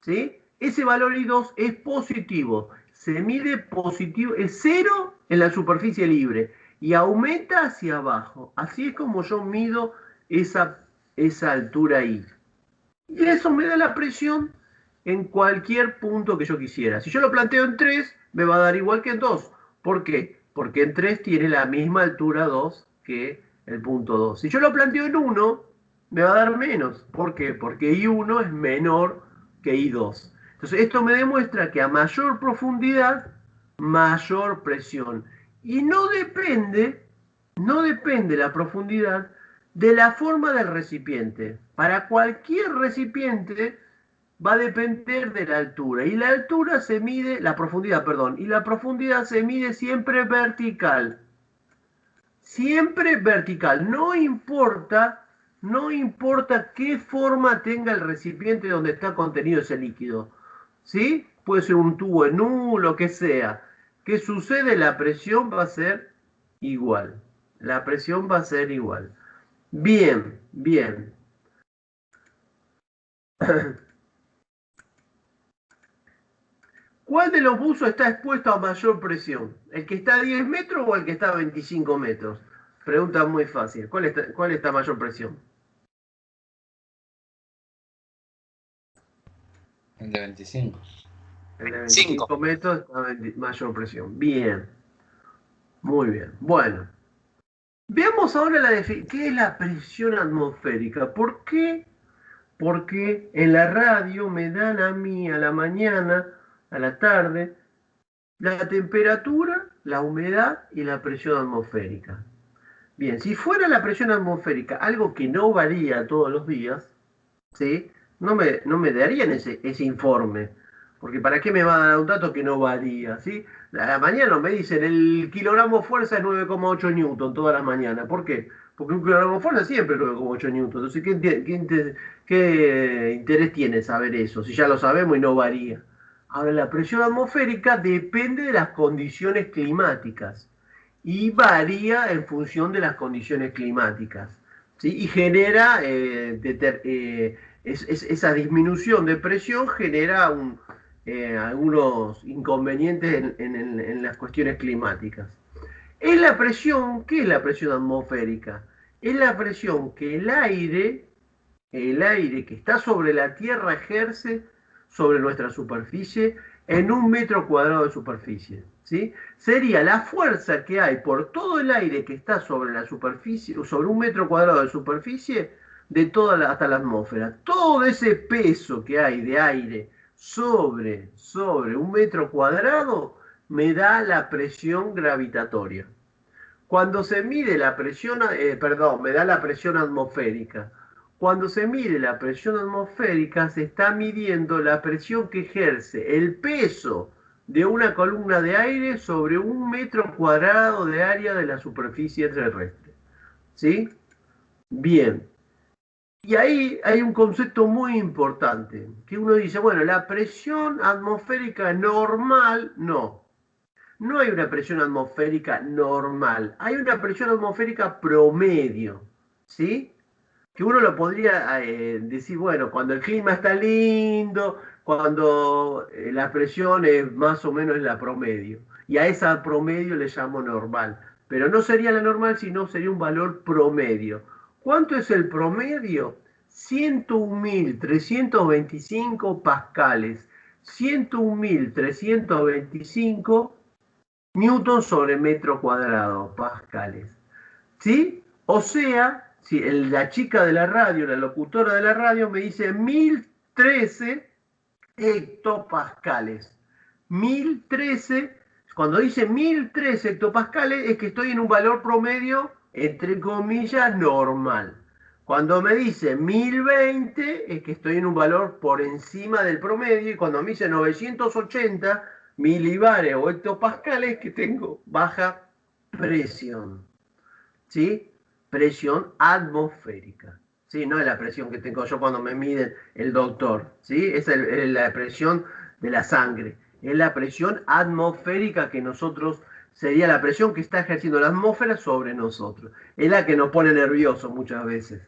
A: ¿Sí? Ese valor I2 es positivo. Se mide positivo, es 0 en la superficie libre y aumenta hacia abajo. Así es como yo mido esa altura I. Y eso me da la presión en cualquier punto que yo quisiera. Si yo lo planteo en 3, me va a dar igual que en 2. ¿Por qué? Porque en 3 tiene la misma altura 2 que el punto 2. Si yo lo planteo en 1, me va a dar menos. ¿Por qué? Porque I1 es menor que I2. Entonces esto me demuestra que a mayor profundidad, mayor presión. Y no depende la profundidad de la forma del recipiente. Para cualquier recipiente va a depender de la altura. Y la altura se mide, la profundidad se mide siempre vertical. Siempre vertical. No importa No importa qué forma tenga el recipiente donde está contenido ese líquido. ¿Sí? Puede ser un tubo en U, lo que sea. ¿Qué sucede? La presión va a ser igual. La presión va a ser igual. Bien, bien. ¿Cuál de los buzos está expuesto a mayor presión? ¿El que está a 10 metros o el que está a 25 metros? Pregunta muy fácil. ¿Cuál está a mayor presión?
E: El de 25.
A: El de 25 metros está a mayor presión. Bien. Muy bien. Bueno. Veamos ahora qué es la presión atmosférica. ¿Por qué? Porque en la radio me dan a mí a la mañana, a la tarde, la temperatura, la humedad y la presión atmosférica. Bien, si fuera la presión atmosférica algo que no varía todos los días, ¿sí? No me darían ese informe. Porque ¿para qué me va a dar un dato que no varía? ¿Sí? A la mañana me dicen el kilogramo fuerza es 9,8 newton todas las mañanas. ¿Por qué? Porque un kilogramo fuerza siempre es 9,8 newton. Entonces, ¿qué interés tiene saber eso? Si ya lo sabemos y no varía. Ahora, la presión atmosférica depende de las condiciones climáticas y varía en función de las condiciones climáticas. ¿Sí? Y genera esa disminución de presión genera algunos inconvenientes en las cuestiones climáticas. ¿Qué es la presión atmosférica? Es la presión que el aire que está sobre la Tierra ejerce sobre nuestra superficie en 1 metro cuadrado de superficie. ¿Sí? Sería la fuerza que hay por todo el aire que está sobre la superficie, sobre 1 metro cuadrado de superficie, hasta la atmósfera. Todo ese peso que hay de aire sobre 1 metro cuadrado me da la presión gravitatoria. Cuando se mide la presión, me da la presión atmosférica. Cuando se mide la presión atmosférica, se está midiendo la presión que ejerce el peso de una columna de aire sobre 1 metro cuadrado de área de la superficie terrestre. ¿Sí? Bien. Y ahí hay un concepto muy importante, que uno dice, bueno, la presión atmosférica normal, no. No hay una presión atmosférica normal, hay una presión atmosférica promedio, ¿sí? Que uno lo podría decir, bueno, cuando el clima está lindo, cuando la presión es más o menos la promedio. Y a esa promedio le llamo normal. Pero no sería la normal, sino sería un valor promedio. ¿Cuánto es el promedio? 101.325 pascales. 101.325 newton sobre metro cuadrado, pascales. ¿Sí? O sea, si la chica de la radio, la locutora de la radio, me dice 1013 hectopascales. 1013, cuando dice 1013 hectopascales, es que estoy en un valor promedio, entre comillas, normal. Cuando me dice 1020, es que estoy en un valor por encima del promedio. Y cuando me dice 980 milibares o hectopascales, es que tengo baja presión. ¿Sí? Presión atmosférica. ¿Sí? No es la presión que tengo yo cuando me mide el doctor. ¿Sí? Es la presión de la sangre. Es la presión atmosférica que sería la presión que está ejerciendo la atmósfera sobre nosotros. Es la que nos pone nerviosos muchas veces.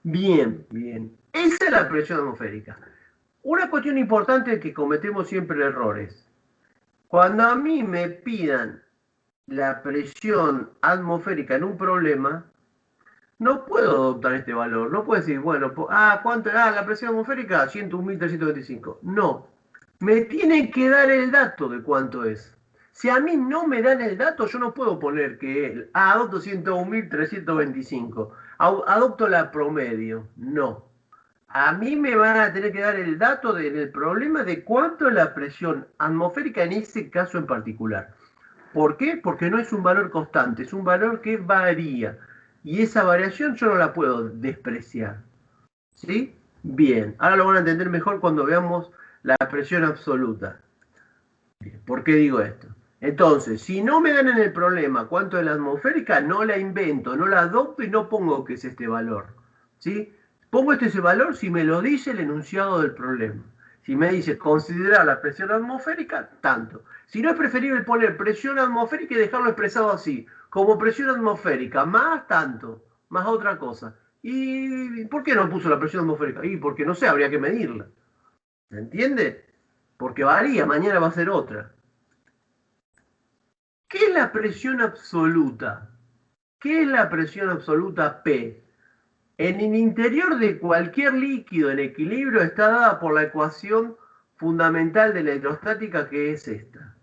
A: Bien, bien. Esa es la presión atmosférica. Una cuestión importante es que cometemos siempre errores. Cuando a mí me pidan la presión atmosférica en un problema, no puedo adoptar este valor. No puedo decir, bueno, ¿cuánto? La presión atmosférica, 101.325. No. Me tienen que dar el dato de cuánto es. Si a mí no me dan el dato, yo no puedo poner que adopto 101.325. Adopto la promedio. No. A mí me van a tener que dar el dato del problema de cuánto es la presión atmosférica en ese caso en particular. ¿Por qué? Porque no es un valor constante, es un valor que varía. Y esa variación yo no la puedo despreciar. ¿Sí? Bien, ahora lo van a entender mejor cuando veamos la presión absoluta. Bien, ¿por qué digo esto? Entonces, si no me dan en el problema cuánto es la atmosférica, no la invento, no la adopto y no pongo que es este valor. ¿sí? Pongo ese valor si me lo dice el enunciado del problema. Si me dice considerar la presión atmosférica, tanto. Si no, es preferible poner presión atmosférica y dejarlo expresado así, como presión atmosférica, más tanto, más otra cosa. ¿Y por qué no puso la presión atmosférica? Y porque no sé, habría que medirla. ¿Se entiende? Porque varía, mañana va a ser otra. ¿Qué es la presión absoluta? ¿Qué es la presión absoluta P? En el interior de cualquier líquido en equilibrio está dada por la ecuación fundamental de la hidrostática, que es esta.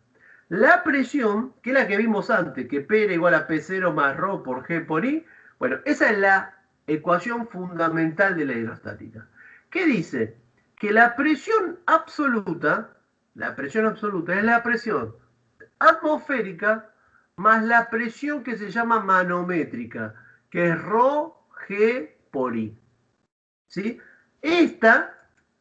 A: La presión, que es la que vimos antes, que P era igual a P0 más ρ por G por I, bueno, esa es la ecuación fundamental de la hidrostática. ¿Qué dice? Que la presión absoluta es la presión atmosférica más la presión que se llama manométrica, que es ρ G por I. ¿Sí? Esta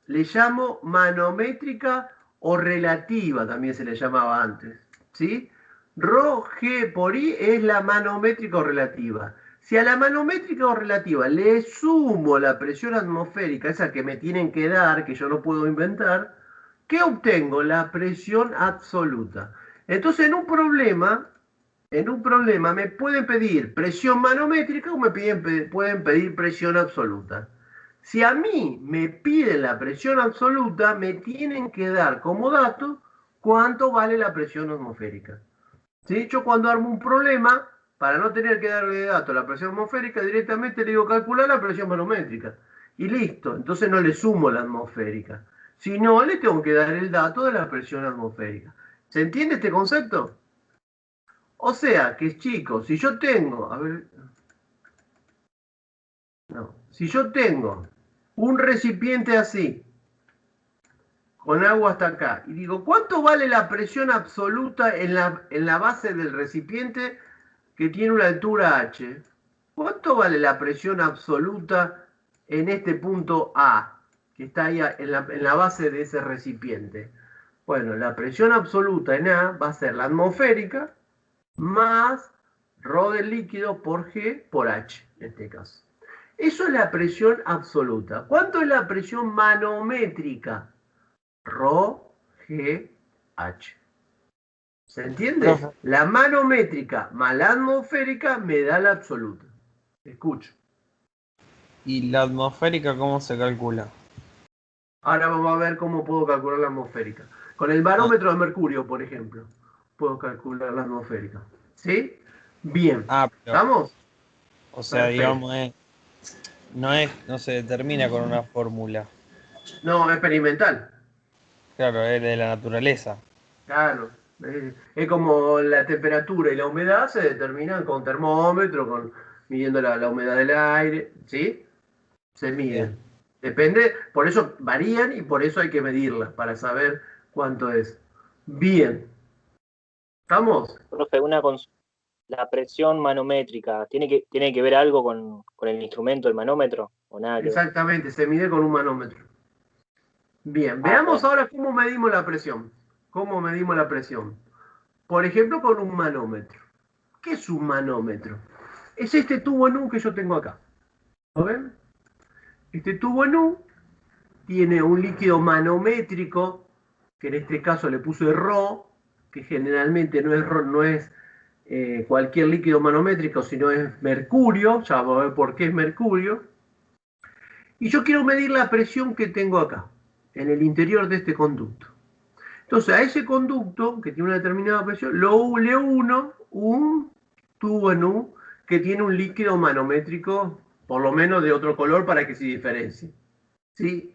A: le llamo manométrica o relativa, también se le llamaba antes. ¿Sí? Ρ G por I es la manométrica o relativa. Si a la manométrica o relativa le sumo la presión atmosférica, esa que me tienen que dar, que yo no puedo inventar, ¿qué obtengo? La presión absoluta. Entonces, en un problema me pueden pedir presión manométrica o me pueden pedir presión absoluta. Si a mí me piden la presión absoluta, me tienen que dar como dato cuánto vale la presión atmosférica. ¿Sí? Yo cuando armo un problema, para no tener que darle de dato la presión atmosférica, directamente le digo calcular la presión manométrica. Y listo, entonces no le sumo la atmosférica. Si no, le tengo que dar el dato de la presión atmosférica. ¿Se entiende este concepto? O sea, que chicos, si yo tengo, si yo tengo un recipiente así, con agua hasta acá, y digo, ¿cuánto vale la presión absoluta en la base del recipiente que tiene una altura h? ¿Cuánto vale la presión absoluta en este punto A, que está ahí en la base de ese recipiente? Bueno, la presión absoluta en A va a ser la atmosférica más ρ del líquido por G por H, en este caso. Eso es la presión absoluta. ¿Cuánto es la presión manométrica? ρ, G, H. ¿Se entiende?
D: Profe.
A: La manométrica más la atmosférica me da la absoluta. Escucho.
D: ¿Y la atmosférica cómo se calcula?
A: Ahora vamos a ver cómo puedo calcular la atmosférica. Con el barómetro de mercurio, por ejemplo, puedo calcular la atmosférica. ¿Sí? Bien.
D: Pero,
A: ¿Estamos?
D: o sea,
A: Perfecto.
D: digamos, no se determina con una fórmula.
A: No, experimental.
D: Claro, es de la naturaleza.
A: Claro. Es como la temperatura y la humedad se determinan con termómetro, midiendo la humedad del aire, ¿sí? Se miden.
D: Bien.
A: Depende, por eso varían y por eso hay que medirlas para saber cuánto es. Bien. ¿Estamos?
C: Profe, la presión manométrica, ¿tiene que ver algo con el instrumento, el manómetro? ¿O nada que ver?
A: Exactamente, se mide con un manómetro. Bien, veamos
C: bueno.
A: ahora cómo medimos la presión. ¿Cómo medimos la presión? Por ejemplo, con un manómetro. ¿Qué es un manómetro? Es este tubo en U que yo tengo acá. ¿Lo ven? Este tubo en U tiene un líquido manométrico, que en este caso le puse ρ, que generalmente no es cualquier líquido manométrico, sino es mercurio. Ya vamos a ver por qué es mercurio. Y yo quiero medir la presión que tengo acá, en el interior de este conducto. Entonces, a ese conducto, que tiene una determinada presión, le uno un tubo en U que tiene un líquido manométrico, por lo menos de otro color, para que se diferencie. ¿Sí?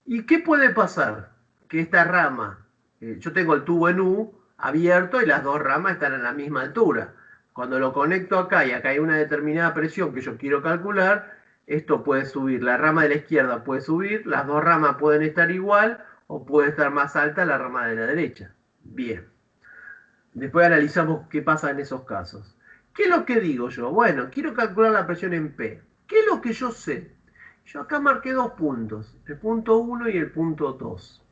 A: ¿Y qué puede pasar? Que esta rama, yo tengo el tubo en U abierto y las dos ramas están a la misma altura. Cuando lo conecto acá y acá hay una determinada presión que yo quiero calcular, esto puede subir, la rama de la izquierda puede subir, las dos ramas pueden estar igual o puede estar más alta la rama de la derecha. Bien. Después analizamos qué pasa en esos casos. ¿Qué es lo que digo yo? Bueno, quiero calcular la presión en P. ¿Qué es lo que yo sé? Yo acá marqué dos puntos, el punto 1 y el punto 2.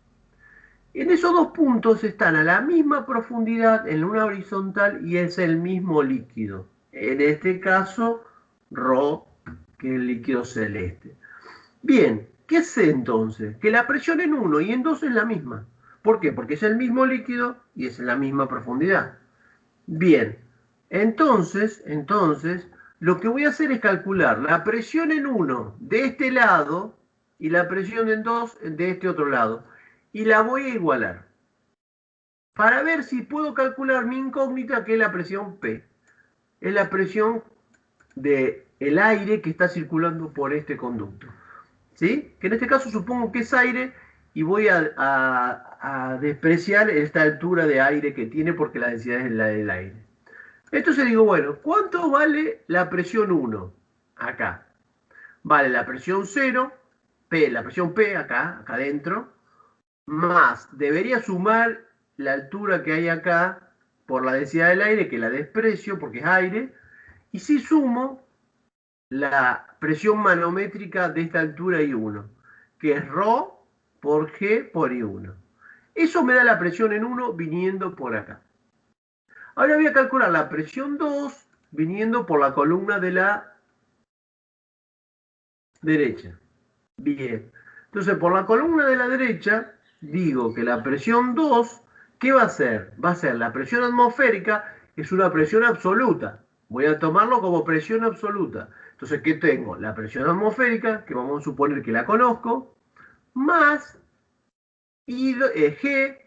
A: En esos dos puntos están a la misma profundidad en una horizontal y es el mismo líquido. En este caso, ρ que el líquido celeste. Bien, ¿qué sé entonces? Que la presión en 1 y en 2 es la misma. ¿Por qué? Porque es el mismo líquido y es la misma profundidad. Bien, entonces, lo que voy a hacer es calcular la presión en 1 de este lado y la presión en 2 de este otro lado. Y la voy a igualar. Para ver si puedo calcular mi incógnita, que es la presión P. Es la presión del aire que está circulando por este conducto. ¿Sí? Que en este caso supongo que es aire y voy a despreciar esta altura de aire que tiene porque la densidad es la del aire. Entonces digo, bueno, ¿cuánto vale la presión 1? Acá. Vale la presión 0, P, la presión P acá adentro, más debería sumar la altura que hay acá por la densidad del aire, que la desprecio porque es aire, y si sumo la presión manométrica de esta altura I1, que es ρ por G por I1. Eso me da la presión en 1 viniendo por acá. Ahora voy a calcular la presión 2 viniendo por la columna de la derecha. Bien. Entonces, por la columna de la derecha, digo que la presión 2, ¿qué va a ser? Va a ser la presión atmosférica, que es una presión absoluta. Voy a tomarlo como presión absoluta. Entonces, ¿qué tengo? La presión atmosférica, que vamos a suponer que la conozco, más G,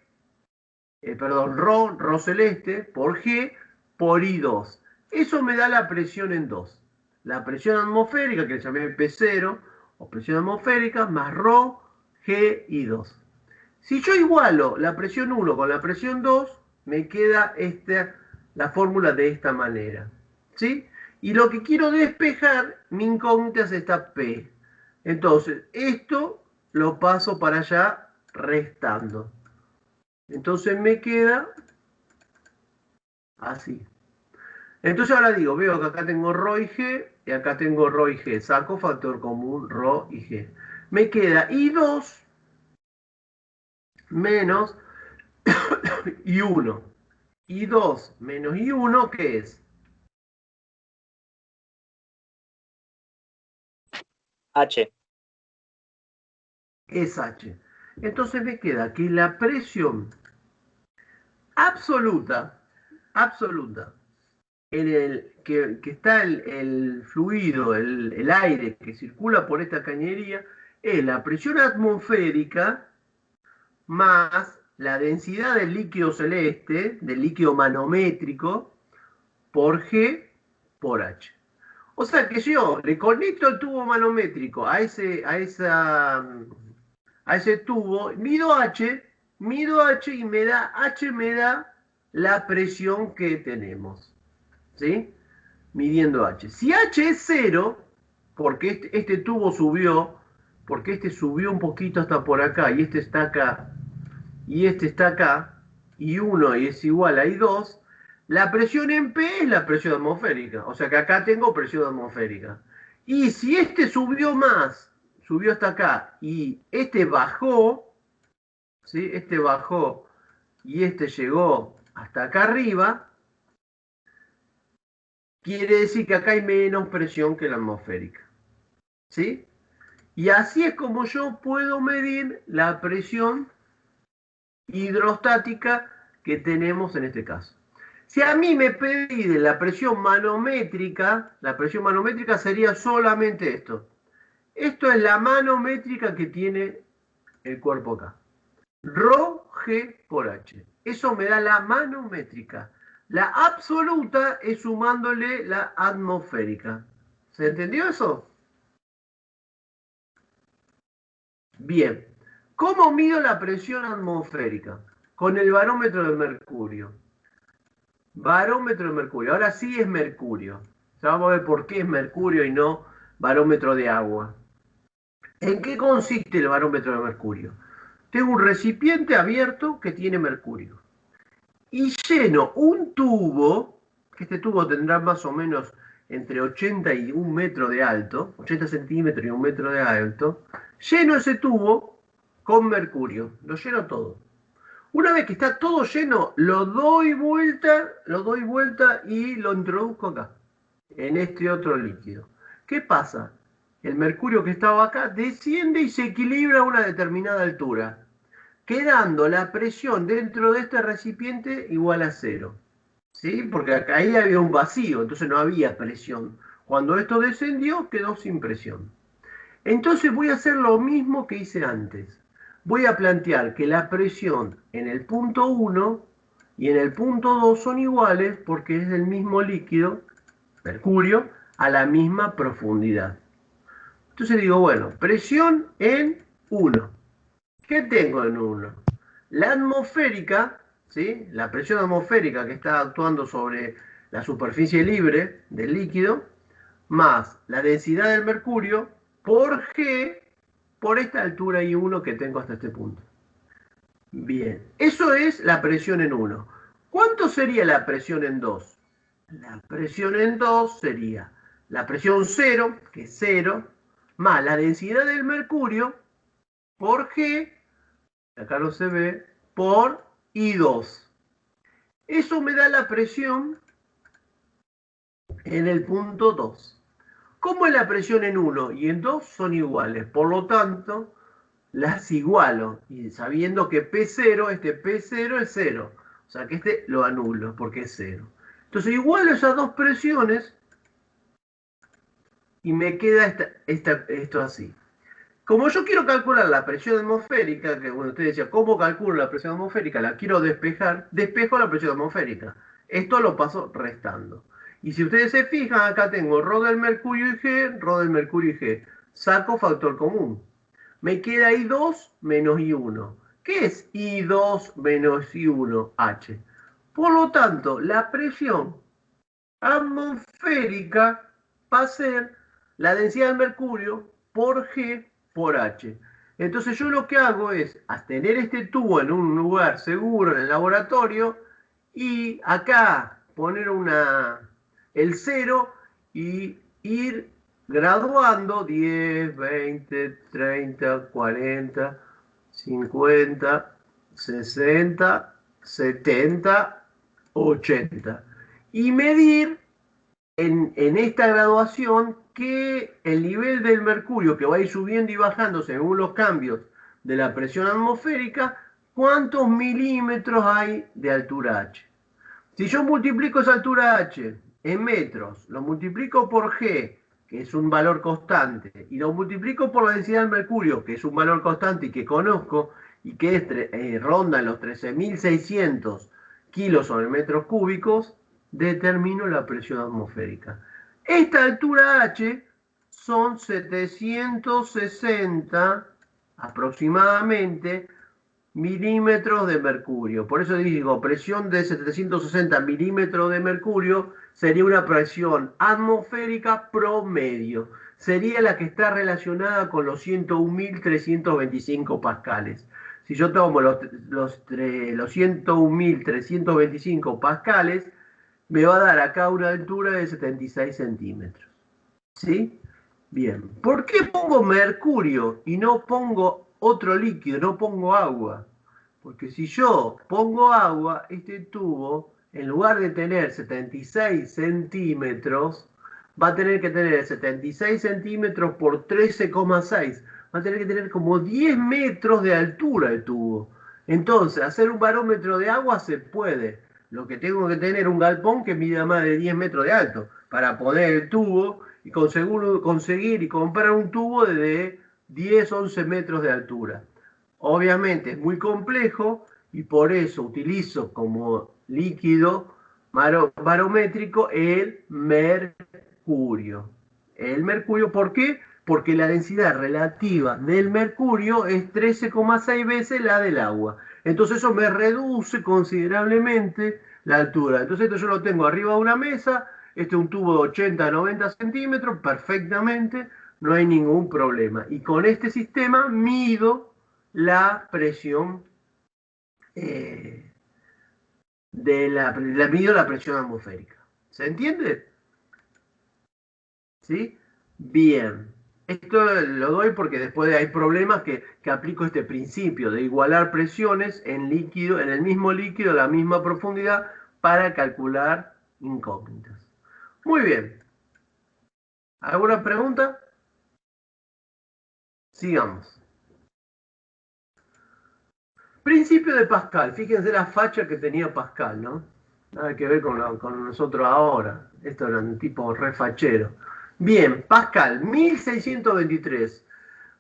A: ρ celeste, por G, por I2. Eso me da la presión en 2. La presión atmosférica, que le llamé P0, o presión atmosférica, más ρ, G, I2. Si yo igualo la presión 1 con la presión 2, me queda la fórmula de esta manera. ¿Sí? Y lo que quiero despejar, mi incógnita es esta P. Entonces, esto lo paso para allá restando. Entonces me queda así. Entonces ahora digo, veo que acá tengo ρ y G, y acá tengo ρ y G. Saco factor común ρ y G. Me queda I2 menos I1. I2 menos I1, ¿qué es?
C: H.
A: Es H. Entonces me queda que la presión absoluta, que está el fluido, el aire que circula por esta cañería, es la presión atmosférica más la densidad del líquido celeste, del líquido manométrico, por G por H. O sea que yo le conecto el tubo manométrico a ese tubo, mido H y H me da la presión que tenemos. ¿Sí? Midiendo H. Si H es 0, porque este tubo subió, porque este subió un poquito hasta por acá, y este está acá, y este está acá, y 1 es igual a I2, la presión en P es la presión atmosférica. O sea que acá tengo presión atmosférica. Y si este subió más, subió hasta acá, y este bajó, ¿sí? Este bajó, y este llegó hasta acá arriba, quiere decir que acá hay menos presión que la atmosférica. ¿Sí? Y así es como yo puedo medir la presión hidrostática que tenemos en este caso. Si a mí me pide la presión manométrica sería solamente esto. Esto es la manométrica que tiene el cuerpo acá. Rho G por H. Eso me da la manométrica. La absoluta es sumándole la atmosférica. ¿Se entendió eso? Bien. ¿Cómo mido la presión atmosférica? Con el barómetro de mercurio. Barómetro de mercurio. Ahora sí es mercurio. Ya vamos a ver por qué es mercurio y no barómetro de agua. ¿En qué consiste el barómetro de mercurio? Tengo un recipiente abierto que tiene mercurio. Y lleno un tubo, que este tubo tendrá más o menos entre 80 y 1 metro de alto, 80 centímetros y 1 metro de alto, lleno ese tubo con mercurio, lo lleno todo. Una vez que está todo lleno, lo doy vuelta y lo introduzco acá, en este otro líquido. ¿Qué pasa? el mercurio que estaba acá desciende y se equilibra a una determinada altura, quedando la presión dentro de este recipiente igual a cero. ¿Sí? Porque acá ahí había un vacío, entonces no había presión. Cuando esto descendió, quedó sin presión. Entonces voy a hacer lo mismo que hice antes. Voy a plantear que la presión en el punto 1 y en el punto 2 son iguales porque es el mismo líquido, mercurio, a la misma profundidad. Entonces digo, bueno, presión en 1. ¿Qué tengo en 1? La atmosférica, ¿sí? La presión atmosférica que está actuando sobre la superficie libre del líquido, más la densidad del mercurio por G por esta altura I1 que tengo hasta este punto. Bien, eso es la presión en 1. ¿Cuánto sería la presión en 2? La presión en 2 sería la presión 0, que es 0, más la densidad del mercurio por G, acá no se ve, por I2. Eso me da la presión en el punto 2. Como la presión en 1 y en 2 son iguales, por lo tanto, las igualo. Y sabiendo que P0, este P0 es 0. O sea que este lo anulo porque es 0. Entonces igualo esas dos presiones y me queda esto así. Como yo quiero calcular la presión atmosférica, que bueno, usted decía, ¿cómo calculo la presión atmosférica? La quiero despejar, despejo la presión atmosférica. Esto lo paso restando. Y si ustedes se fijan, acá tengo ρ del mercurio y G, ρ del mercurio y G. Saco factor común. Me queda I2 menos I1. ¿Qué es I2 menos I1? H. Por lo tanto, la presión atmosférica va a ser la densidad del mercurio por G por H. Entonces yo lo que hago es tener este tubo en un lugar seguro en el laboratorio y acá poner el 0 y ir graduando 10, 20, 30, 40, 50, 60, 70, 80. Y medir en esta graduación que el nivel del mercurio que va a ir subiendo y bajando según los cambios de la presión atmosférica, cuántos milímetros hay de altura H. Si yo multiplico esa altura H en metros, lo multiplico por G, que es un valor constante, y lo multiplico por la densidad del mercurio, que es un valor constante y que conozco, y que ronda los 13.600 kilos sobre metros cúbicos, determino la presión atmosférica. Esta altura H son 760 aproximadamente milímetros de mercurio. Por eso digo, presión de 760 milímetros de mercurio sería una presión atmosférica promedio. Sería la que está relacionada con los 101.325 pascales. Si yo tomo los 101.325 pascales, me va a dar acá una altura de 76 centímetros. ¿Sí? Bien. ¿Por qué pongo mercurio y no pongo otro líquido, no pongo agua? Porque si yo pongo agua, este tubo, en lugar de tener 76 centímetros, va a tener que tener 76 centímetros por 13,6. Va a tener que tener como 10 metros de altura el tubo. Entonces, hacer un barómetro de agua se puede. Lo que tengo que tener un galpón que mida más de 10 metros de alto para poner el tubo y conseguir y comprar un tubo de 10, 11 metros de altura. Obviamente es muy complejo y por eso utilizo como líquido barométrico el mercurio. El mercurio, ¿por qué? Porque la densidad relativa del mercurio es 13,6 veces la del agua. Entonces eso me reduce considerablemente la altura. Entonces esto yo lo tengo arriba de una mesa, este es un tubo de 80 a 90 centímetros, perfectamente, no hay ningún problema. Y con este sistema mido la presión mido la presión atmosférica. ¿Se entiende? ¿Sí? Bien. Esto lo doy porque después hay problemas que aplico este principio de igualar presiones en líquido, en el mismo líquido, a la misma profundidad, para calcular incógnitas. Muy bien. ¿Alguna pregunta? Sigamos. Principio de Pascal. Fíjense la facha que tenía Pascal, ¿no? Nada que ver con nosotros ahora. Esto era un tipo refachero. Bien, Pascal, 1623.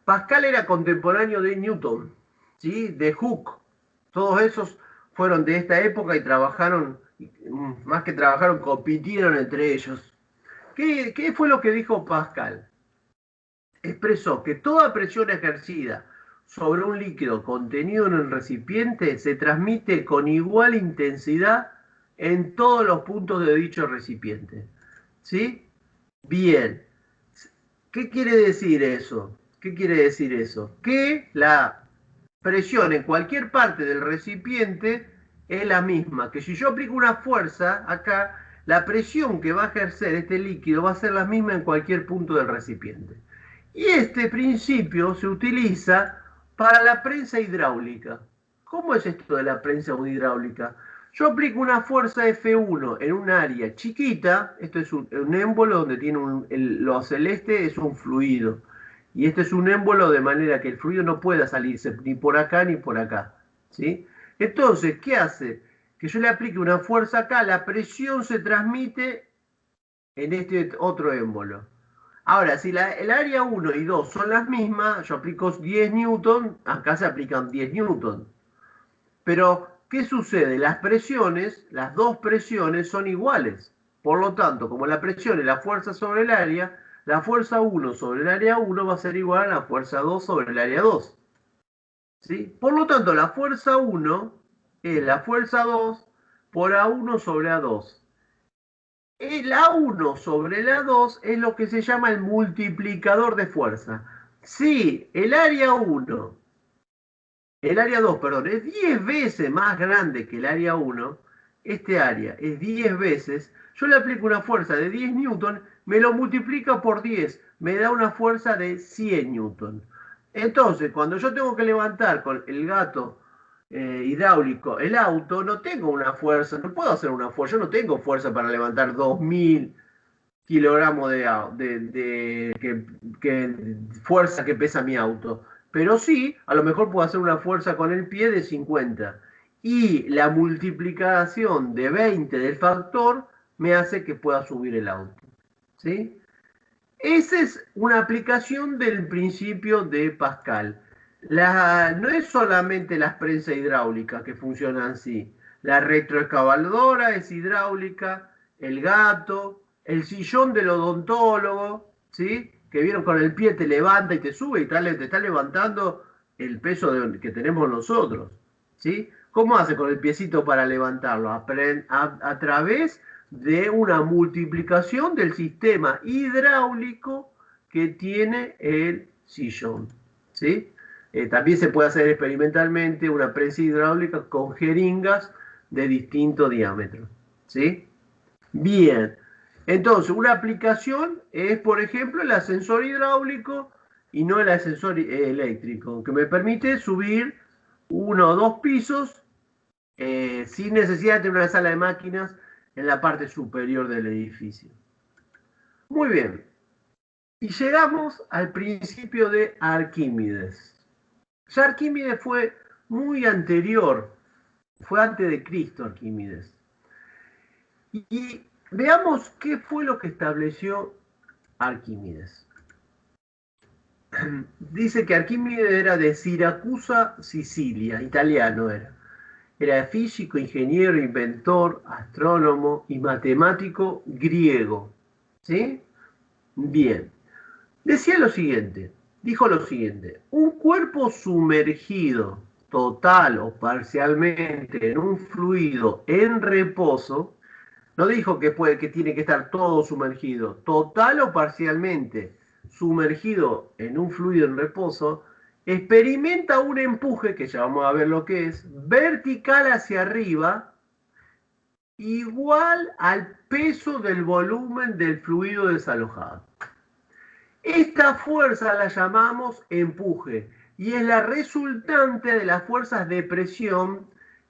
A: Pascal era contemporáneo de Newton, ¿sí? De Hooke. Todos esos fueron de esta época y trabajaron, más que trabajaron, compitieron entre ellos. ¿Qué fue lo que dijo Pascal? Expresó que toda presión ejercida sobre un líquido contenido en el recipiente se transmite con igual intensidad en todos los puntos de dicho recipiente. ¿Sí? Bien. ¿Qué quiere decir eso? ¿Qué quiere decir eso? Que la presión en cualquier parte del recipiente es la misma. Que si yo aplico una fuerza acá, la presión que va a ejercer este líquido va a ser la misma en cualquier punto del recipiente. Y este principio se utiliza para la prensa hidráulica. ¿Cómo es esto de la prensa hidráulica? Yo aplico una fuerza F1 en un área chiquita. Esto es un émbolo donde tiene lo celeste es un fluido. Y este es un émbolo de manera que el fluido no pueda salirse ni por acá ni por acá. ¿Sí? Entonces, ¿qué hace? Que yo le aplique una fuerza acá, la presión se transmite en este otro émbolo. Ahora, si el área 1 y 2 son las mismas, yo aplico 10 newton, acá se aplican 10 newton. Pero, ¿qué sucede? Las presiones, las dos presiones son iguales. Por lo tanto, como la presión es la fuerza sobre el área, la fuerza 1 sobre el área 1 va a ser igual a la fuerza 2 sobre el área 2. ¿Sí? Por lo tanto, la fuerza 1 es la fuerza 2 por A1 sobre A2. El A1 sobre el A2 es lo que se llama el multiplicador de fuerza. Si el área 1, el área 2, perdón, es 10 veces más grande que el área 1, este área es 10 veces, yo le aplico una fuerza de 10 newton, me lo multiplica por 10, me da una fuerza de 100 newton. Entonces, cuando yo tengo que levantar con el gato hidráulico el auto, no tengo una fuerza, no puedo hacer una fuerza, yo no tengo fuerza para levantar 2000 kilogramos de fuerza que pesa mi auto. Pero sí, a lo mejor puedo hacer una fuerza con el pie de 50. Y la multiplicación de 20 del factor me hace que pueda subir el auto. ¿Sí? Esa es una aplicación del principio de Pascal. No es solamente las prensas hidráulicas que funcionan así. La retroexcavadora es hidráulica, el gato, el sillón del odontólogo, ¿sí? Que vieron con el pie te levanta y te sube y te está levantando el peso que tenemos nosotros, ¿sí? ¿Cómo hace con el piecito para levantarlo? A través de una multiplicación del sistema hidráulico que tiene el sillón, ¿sí? También se puede hacer experimentalmente una prensa hidráulica con jeringas de distinto diámetro, ¿sí? Bien, entonces una aplicación es, por ejemplo, el ascensor hidráulico y no el ascensor eléctrico, que me permite subir 1 o 2 pisos sin necesidad de tener una sala de máquinas en la parte superior del edificio. Muy bien, y llegamos al principio de Arquímedes. Ya Arquímedes fue muy anterior, fue antes de Cristo Arquímedes. Y veamos qué fue lo que estableció Arquímedes. Dice que Arquímedes era de Siracusa, Sicilia, italiano era. Era físico, ingeniero, inventor, astrónomo y matemático griego. ¿Sí? Bien. Decía lo siguiente, dijo lo siguiente: un cuerpo sumergido total o parcialmente en un fluido en reposo, no dijo que tiene que estar todo sumergido, total o parcialmente sumergido en un fluido en reposo, experimenta un empuje, que ya vamos a ver lo que es, vertical hacia arriba, igual al peso del volumen del fluido desalojado. Esta fuerza la llamamos empuje y es la resultante de las fuerzas de presión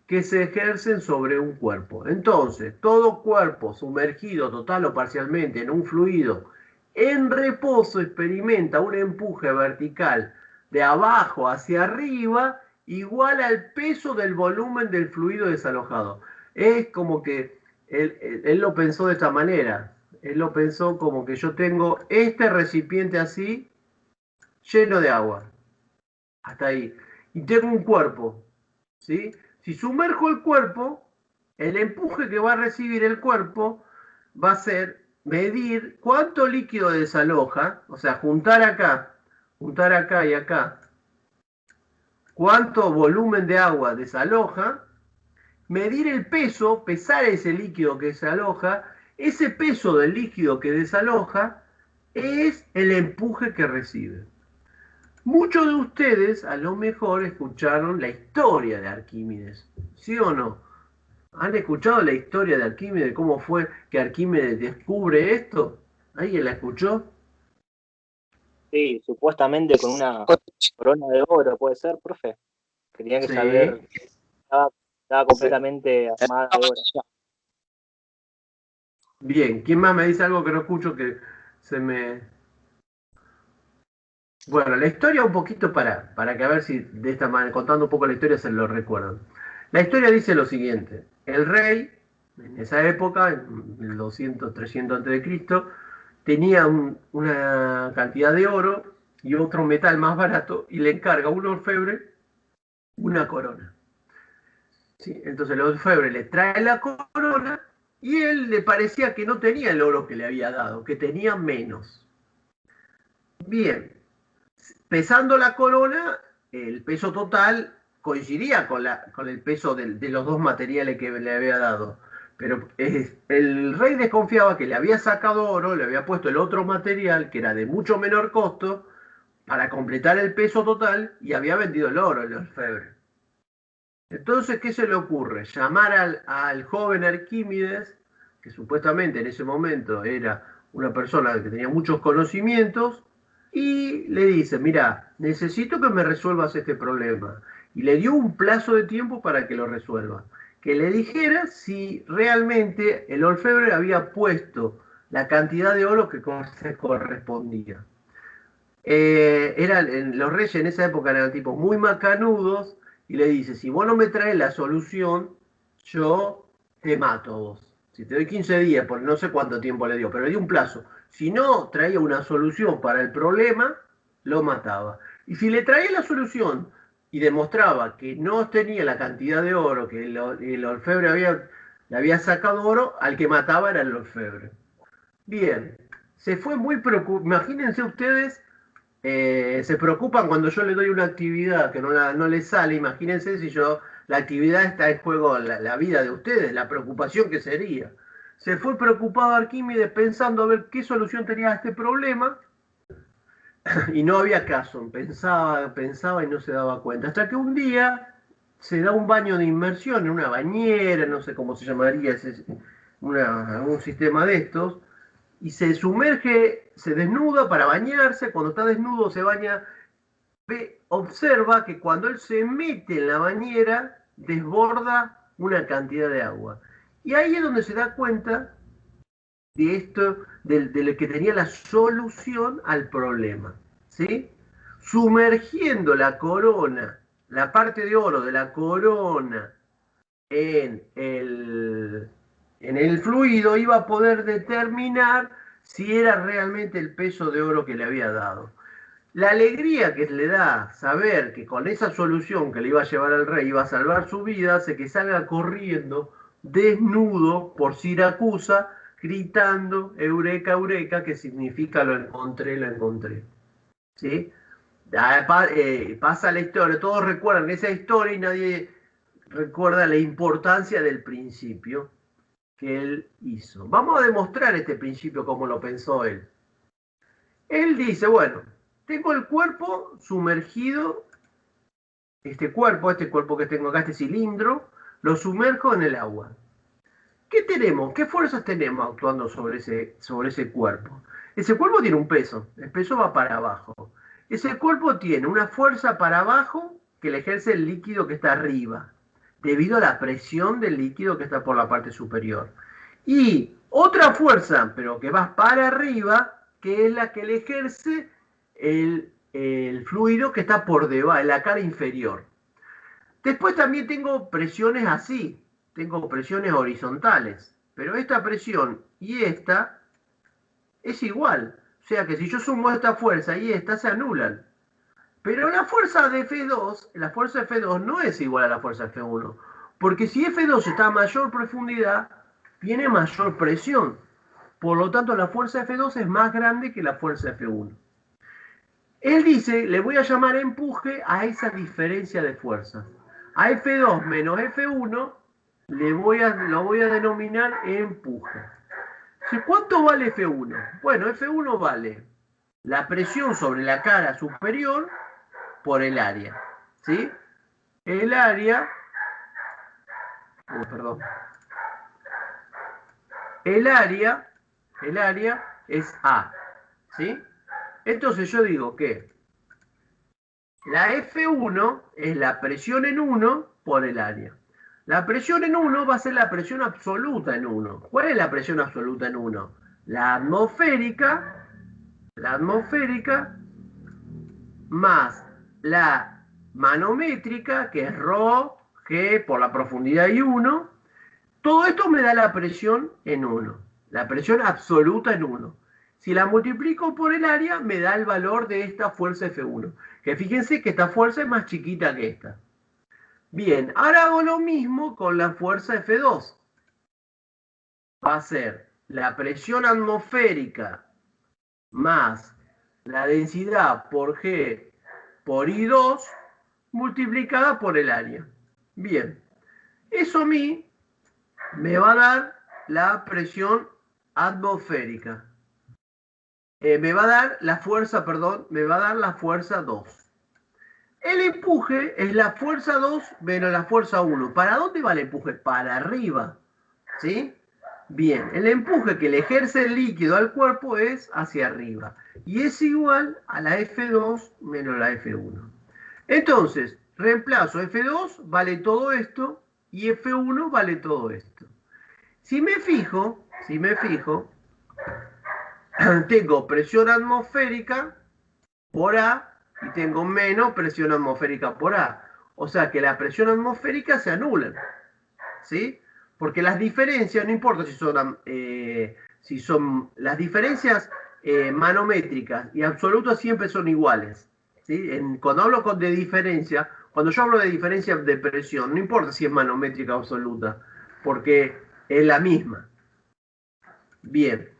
A: que se ejercen sobre un cuerpo. Entonces, todo cuerpo sumergido total o parcialmente en un fluido en reposo experimenta un empuje vertical de abajo hacia arriba igual al peso del volumen del fluido desalojado. Es como que él lo pensó de esta manera. Él lo pensó como que yo tengo este recipiente así, lleno de agua. Hasta ahí. Y tengo un cuerpo. ¿Sí? Si sumerjo el cuerpo, el empuje que va a recibir el cuerpo va a ser medir cuánto líquido desaloja, o sea, juntar acá y acá, cuánto volumen de agua desaloja, medir el peso, pesar ese líquido que desaloja, ese peso del líquido que desaloja es el empuje que recibe. Muchos de ustedes a lo mejor escucharon la historia de Arquímedes, ¿sí o no? ¿Han escuchado la historia de Arquímedes? ¿Cómo fue que Arquímedes descubre esto? ¿Alguien la escuchó?
C: Sí, supuestamente con una corona de oro, ¿puede ser, profe? Que tenía que
A: Sí.
C: saber, estaba completamente armada de oro.
A: Bien, ¿quién más me dice algo que no escucho que se me... Bueno, la historia un poquito para que a ver si de esta manera, contando un poco la historia, se lo recuerdan. La historia dice lo siguiente. El rey, en esa época, en el 200, 300 a.C., tenía una cantidad de oro y otro metal más barato y le encarga a un orfebre una corona. ¿Sí? Entonces el orfebre le trae la corona y él le parecía que no tenía el oro que le había dado, que tenía menos. Bien, pesando la corona, el peso total coincidía con el peso de los dos materiales que le había dado. Pero el rey desconfiaba que le había sacado oro, le había puesto el otro material que era de mucho menor costo para completar el peso total y había vendido el oro, el orfebre. Entonces, ¿qué se le ocurre? Llamar al joven Arquímedes, que supuestamente en ese momento era una persona que tenía muchos conocimientos, y le dice, mira, necesito que me resuelvas este problema. Y le dio un plazo de tiempo para que lo resuelva. Que le dijera si realmente el orfebre había puesto la cantidad de oro que se correspondía. Los reyes en esa época eran tipos muy macanudos y le dice, si vos no me traes la solución, yo te mato a vos. Si te doy 15 días, porque no sé cuánto tiempo le dio, pero le dio un plazo. Si no traía una solución para el problema, lo mataba. Y si le traía la solución y demostraba que no tenía la cantidad de oro, que el orfebre le había sacado oro, al que mataba era el orfebre. Bien, se fue muy preocupado. Imagínense ustedes, se preocupan cuando yo le doy una actividad que no les sale. Imagínense si la actividad está en juego la vida de ustedes, la preocupación que sería. Se fue preocupado Arquímedes pensando a ver qué solución tenía a este problema y no había caso. Pensaba y no se daba cuenta. Hasta que un día se da un baño de inmersión en una bañera, no sé cómo se llamaría algún sistema de estos, y se sumerge, se desnuda para bañarse. Cuando está desnudo se baña, observa que cuando él se mete en la bañera desborda una cantidad de agua. Y ahí es donde se da cuenta de esto, de que tenía la solución al problema, ¿sí? Sumergiendo la corona, la parte de oro de la corona en el fluido, iba a poder determinar si era realmente el peso de oro que le había dado. La alegría que le da saber que con esa solución que le iba a llevar al rey iba a salvar su vida, hace que salga corriendo desnudo por Siracusa, gritando Eureka, Eureka, que significa lo encontré, lo encontré. ¿Sí? Pasa la historia, todos recuerdan esa historia y nadie recuerda la importancia del principio que él hizo. Vamos a demostrar este principio como lo pensó él. Él dice, bueno, tengo el cuerpo sumergido, este cuerpo que tengo acá, este cilindro, lo sumerjo en el agua. ¿Qué tenemos? ¿Qué fuerzas tenemos actuando sobre ese cuerpo? Ese cuerpo tiene un peso, el peso va para abajo. Ese cuerpo tiene una fuerza para abajo que le ejerce el líquido que está arriba, debido a la presión del líquido que está por la parte superior. Y otra fuerza, pero que va para arriba, que es la que le ejerce el fluido que está por debajo, en la cara inferior. Después también tengo presiones así, tengo presiones horizontales, pero esta presión y esta es igual. O sea que si yo sumo esta fuerza y esta se anulan. Pero la fuerza de F2, la fuerza F2 no es igual a la fuerza F1. Porque si F2 está a mayor profundidad, tiene mayor presión. Por lo tanto, la fuerza F2 es más grande que la fuerza F1. Él dice, le voy a llamar empuje a esa diferencia de fuerzas. A F2 menos F1 lo voy a denominar empuje. ¿Cuánto vale F1? Bueno, F1 vale la presión sobre la cara superior por el área. ¿Sí? El área... perdón. El área es A. ¿Sí? Entonces yo digo que la F1 es la presión en 1 por el área. La presión en 1 va a ser la presión absoluta en 1. ¿Cuál es la presión absoluta en 1? La atmosférica más la manométrica, que es ρ, G por la profundidad y 1. Todo esto me da la presión en 1. La presión absoluta en 1. Si la multiplico por el área, me da el valor de esta fuerza F1. Que fíjense que esta fuerza es más chiquita que esta. Bien, ahora hago lo mismo con la fuerza F2. Va a ser la presión atmosférica más la densidad por G por I2 multiplicada por el área. Bien, eso a mí me va a dar la presión atmosférica. Me va a dar la fuerza, perdón, me va a dar la fuerza 2. El empuje es la fuerza 2 menos la fuerza 1. ¿Para dónde va el empuje? Para arriba. ¿Sí? Bien, el empuje que le ejerce el líquido al cuerpo es hacia arriba. Y es igual a la F2 menos la F1. Entonces, reemplazo F2 vale todo esto y F1 vale todo esto. Si me fijo, tengo presión atmosférica por A y tengo menos presión atmosférica por A. O sea que la presión atmosférica se anula. ¿Sí? Porque las diferencias, no importa si son las diferencias manométricas y absolutas siempre son iguales. ¿Sí? Cuando hablo de diferencia, cuando yo hablo de diferencia de presión, no importa si es manométrica o absoluta, porque es la misma. Bien.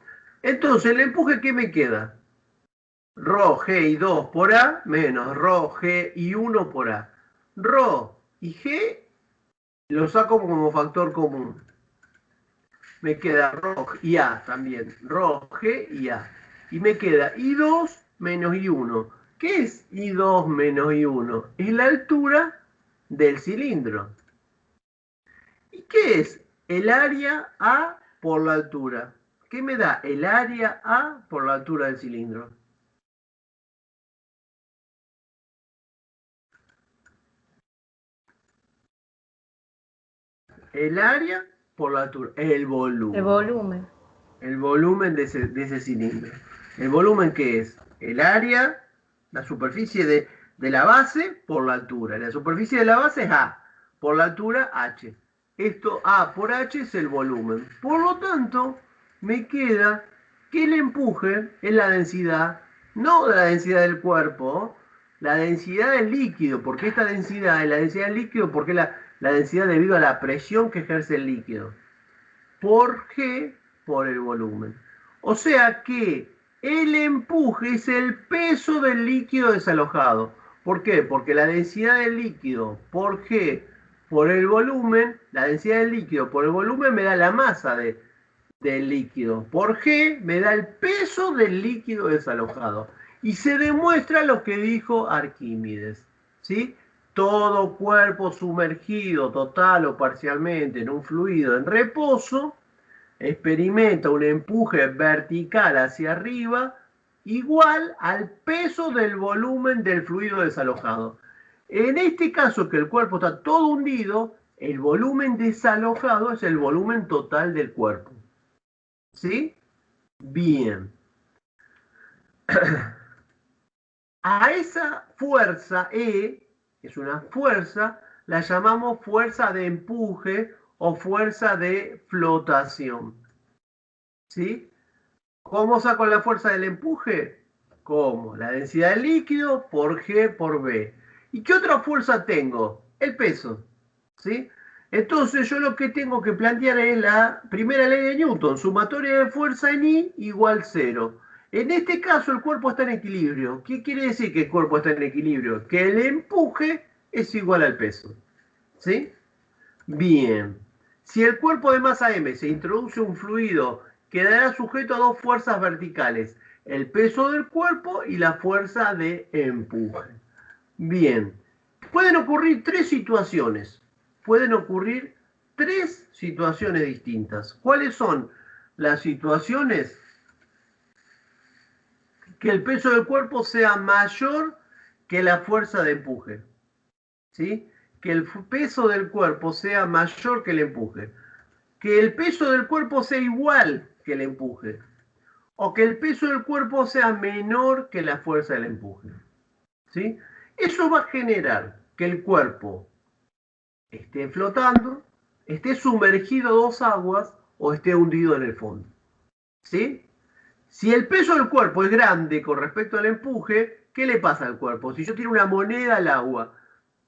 A: Entonces, el empuje, ¿qué me queda? Rho G y 2 por A menos Rho G y 1 por A. Rho y G lo saco como factor común. Me queda Rho y A también. Rho G y A. Y me queda I2 menos I1. ¿Qué es I2 menos I1? Es la altura del cilindro. ¿Y qué es el área A por la altura? ¿Qué me da el área A por la altura del cilindro? El área por la altura, el volumen.
B: El volumen.
A: El volumen de ese cilindro. ¿El volumen qué es? El área, la superficie de la base por la altura. La superficie de la base es A, por la altura H. Esto A por H es el volumen. Por lo tanto, me queda que el empuje es la densidad, no la densidad del cuerpo, la densidad del líquido, porque esta densidad es la densidad del líquido, porque la densidad debido a la presión que ejerce el líquido, por G por el volumen. O sea que el empuje es el peso del líquido desalojado. ¿Por qué? Porque la densidad del líquido por G por el volumen, la densidad del líquido por el volumen me da la masa del líquido. Por G me da el peso del líquido desalojado. Y se demuestra lo que dijo Arquímedes, ¿sí? Todo cuerpo sumergido total o parcialmente en un fluido en reposo experimenta un empuje vertical hacia arriba igual al peso del volumen del fluido desalojado. En este caso, que el cuerpo está todo hundido, el volumen desalojado es el volumen total del cuerpo. ¿Sí? Bien. A esa fuerza E, que es una fuerza, la llamamos fuerza de empuje o fuerza de flotación. ¿Sí? ¿Cómo saco la fuerza del empuje? ¿Cómo? La densidad del líquido por G por B. ¿Y qué otra fuerza tengo? El peso. ¿Sí? Entonces yo lo que tengo que plantear es la primera ley de Newton, sumatoria de fuerza en I igual 0. En este caso el cuerpo está en equilibrio. ¿Qué quiere decir que el cuerpo está en equilibrio? Que el empuje es igual al peso. ¿Sí? Bien. Si el cuerpo de masa M se introduce un fluido, quedará sujeto a dos fuerzas verticales, el peso del cuerpo y la fuerza de empuje. Bien. Pueden ocurrir tres situaciones. Pueden ocurrir tres situaciones distintas. ¿Cuáles son las situaciones? Que el peso del cuerpo sea mayor que la fuerza de empuje. ¿Sí? Que el peso del cuerpo sea mayor que el empuje. Que el peso del cuerpo sea igual que el empuje. O que el peso del cuerpo sea menor que la fuerza del empuje. ¿Sí? Eso va a generar que el cuerpo esté flotando, esté sumergido a dos aguas o esté hundido en el fondo. ¿Sí? Si el peso del cuerpo es grande con respecto al empuje, ¿qué le pasa al cuerpo? Si yo tiro una moneda al agua,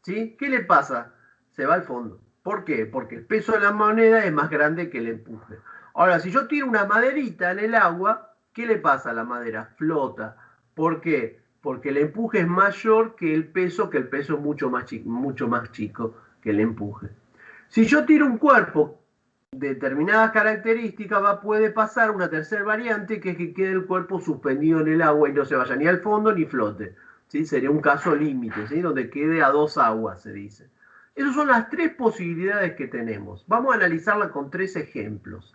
A: ¿sí? ¿Qué le pasa? Se va al fondo. ¿Por qué? Porque el peso de la moneda es más grande que el empuje. Ahora, si yo tiro una maderita en el agua, ¿qué le pasa a la madera? Flota. ¿Por qué? Porque el empuje es mayor que el peso es mucho más chico que el empuje. Si yo tiro un cuerpo de determinadas características, puede pasar una tercera variante, que es que quede el cuerpo suspendido en el agua y no se vaya ni al fondo ni flote. ¿Sí? Sería un caso límite, ¿sí? Donde quede a dos aguas, se dice. Esas son las tres posibilidades que tenemos. Vamos a analizarla con tres ejemplos.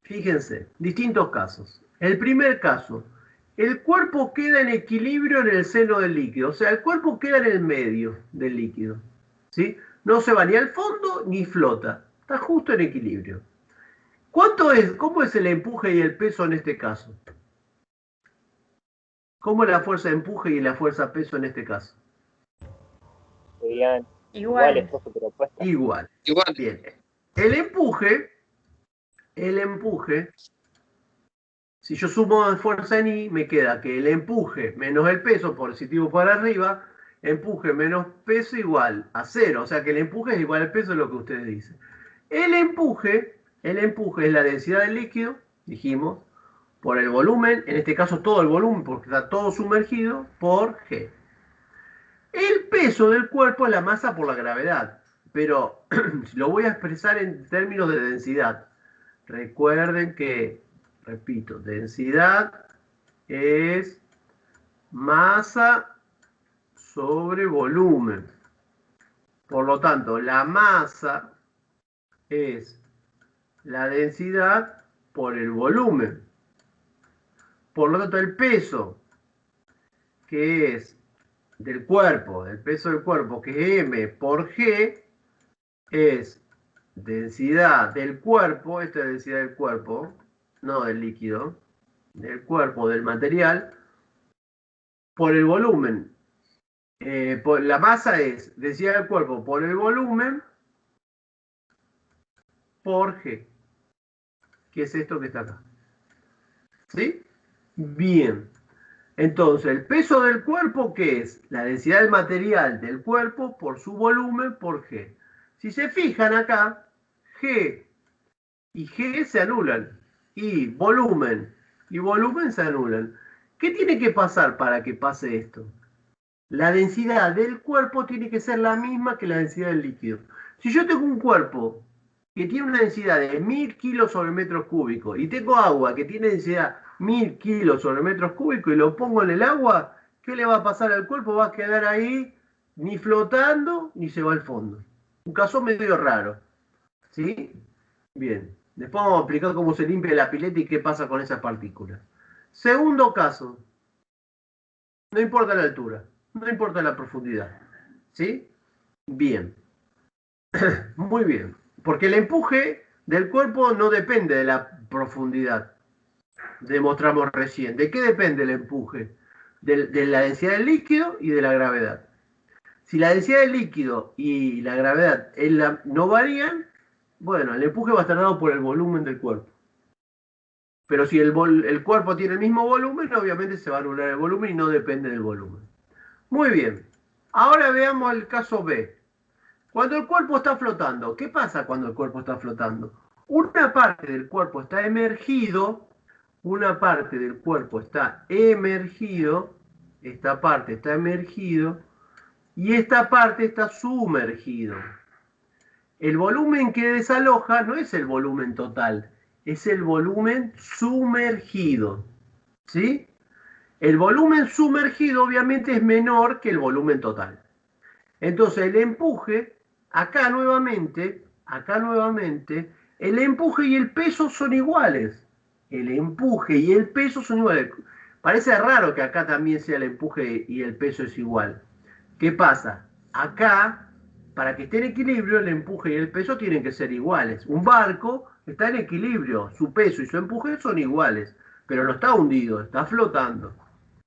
A: Fíjense, distintos casos. El primer caso, el cuerpo queda en equilibrio en el seno del líquido, o sea, el cuerpo queda en el medio del líquido, ¿sí? No se va ni al fondo ni flota, está justo en equilibrio. ¿Cómo es el empuje y el peso en este caso? ¿Cómo es la fuerza de empuje y la fuerza peso en este caso?
C: Serían
B: Igual.
C: iguales, pero opuestas.
A: Igual.
E: Igual.
A: Bien. El empuje, si yo sumo fuerza en I, me queda que el empuje menos el peso positivo para arriba, empuje menos peso igual a 0. O sea que el empuje es igual al peso, es lo que ustedes dicen. El empuje es la densidad del líquido, dijimos, por el volumen, en este caso todo el volumen, porque está todo sumergido, por G. El peso del cuerpo es la masa por la gravedad, pero lo voy a expresar en términos de densidad. Recuerden que, repito, densidad es masa sobre volumen. Por lo tanto, la masa es la densidad por el volumen. Por lo tanto, el peso, que es del cuerpo, el peso del cuerpo, que es M por G, es densidad del cuerpo, esta es densidad del cuerpo, no del líquido, del cuerpo, del material, por el volumen. La masa es densidad del cuerpo por el volumen por G, que es esto que está acá. ¿Sí? Bien. Entonces, el peso del cuerpo, ¿qué es? La densidad del material del cuerpo por su volumen por G. Si se fijan acá, G y G se anulan. Y volumen se anulan. ¿Qué tiene que pasar para que pase esto? La densidad del cuerpo tiene que ser la misma que la densidad del líquido. Si yo tengo un cuerpo que tiene una densidad de 1000 kilos sobre metros cúbicos y tengo agua que tiene densidad 1000 kilos sobre metros cúbicos y lo pongo en el agua, ¿qué le va a pasar al cuerpo? Va a quedar ahí ni flotando ni se va al fondo. Un caso medio raro. ¿Sí? Bien. Después vamos a explicar cómo se limpia la pileta y qué pasa con esas partículas. Segundo caso. No importa la altura. No importa la profundidad. ¿Sí? Bien. Muy bien. Porque el empuje del cuerpo no depende de la profundidad. Demostramos recién. ¿De qué depende el empuje? de la densidad del líquido y de la gravedad. Si la densidad del líquido y la gravedad no varían, bueno, el empuje va a estar dado por el volumen del cuerpo. Pero si el cuerpo tiene el mismo volumen, obviamente se va a anular el volumen y no depende del volumen. Muy bien. Ahora veamos el caso B. Cuando el cuerpo está flotando, ¿qué pasa cuando el cuerpo está flotando? Una parte del cuerpo está emergido, una parte del cuerpo está emergido, esta parte está emergido, y esta parte está sumergido. El volumen que desaloja no es el volumen total, es el volumen sumergido. ¿Sí? El volumen sumergido obviamente es menor que el volumen total. Entonces el empuje, acá nuevamente, el empuje y el peso son iguales. El empuje y el peso son iguales. Parece raro que acá también sea el empuje y el peso es igual. ¿Qué pasa? Acá, para que esté en equilibrio, el empuje y el peso tienen que ser iguales. Un barco está en equilibrio, su peso y su empuje son iguales, pero no está hundido, está flotando.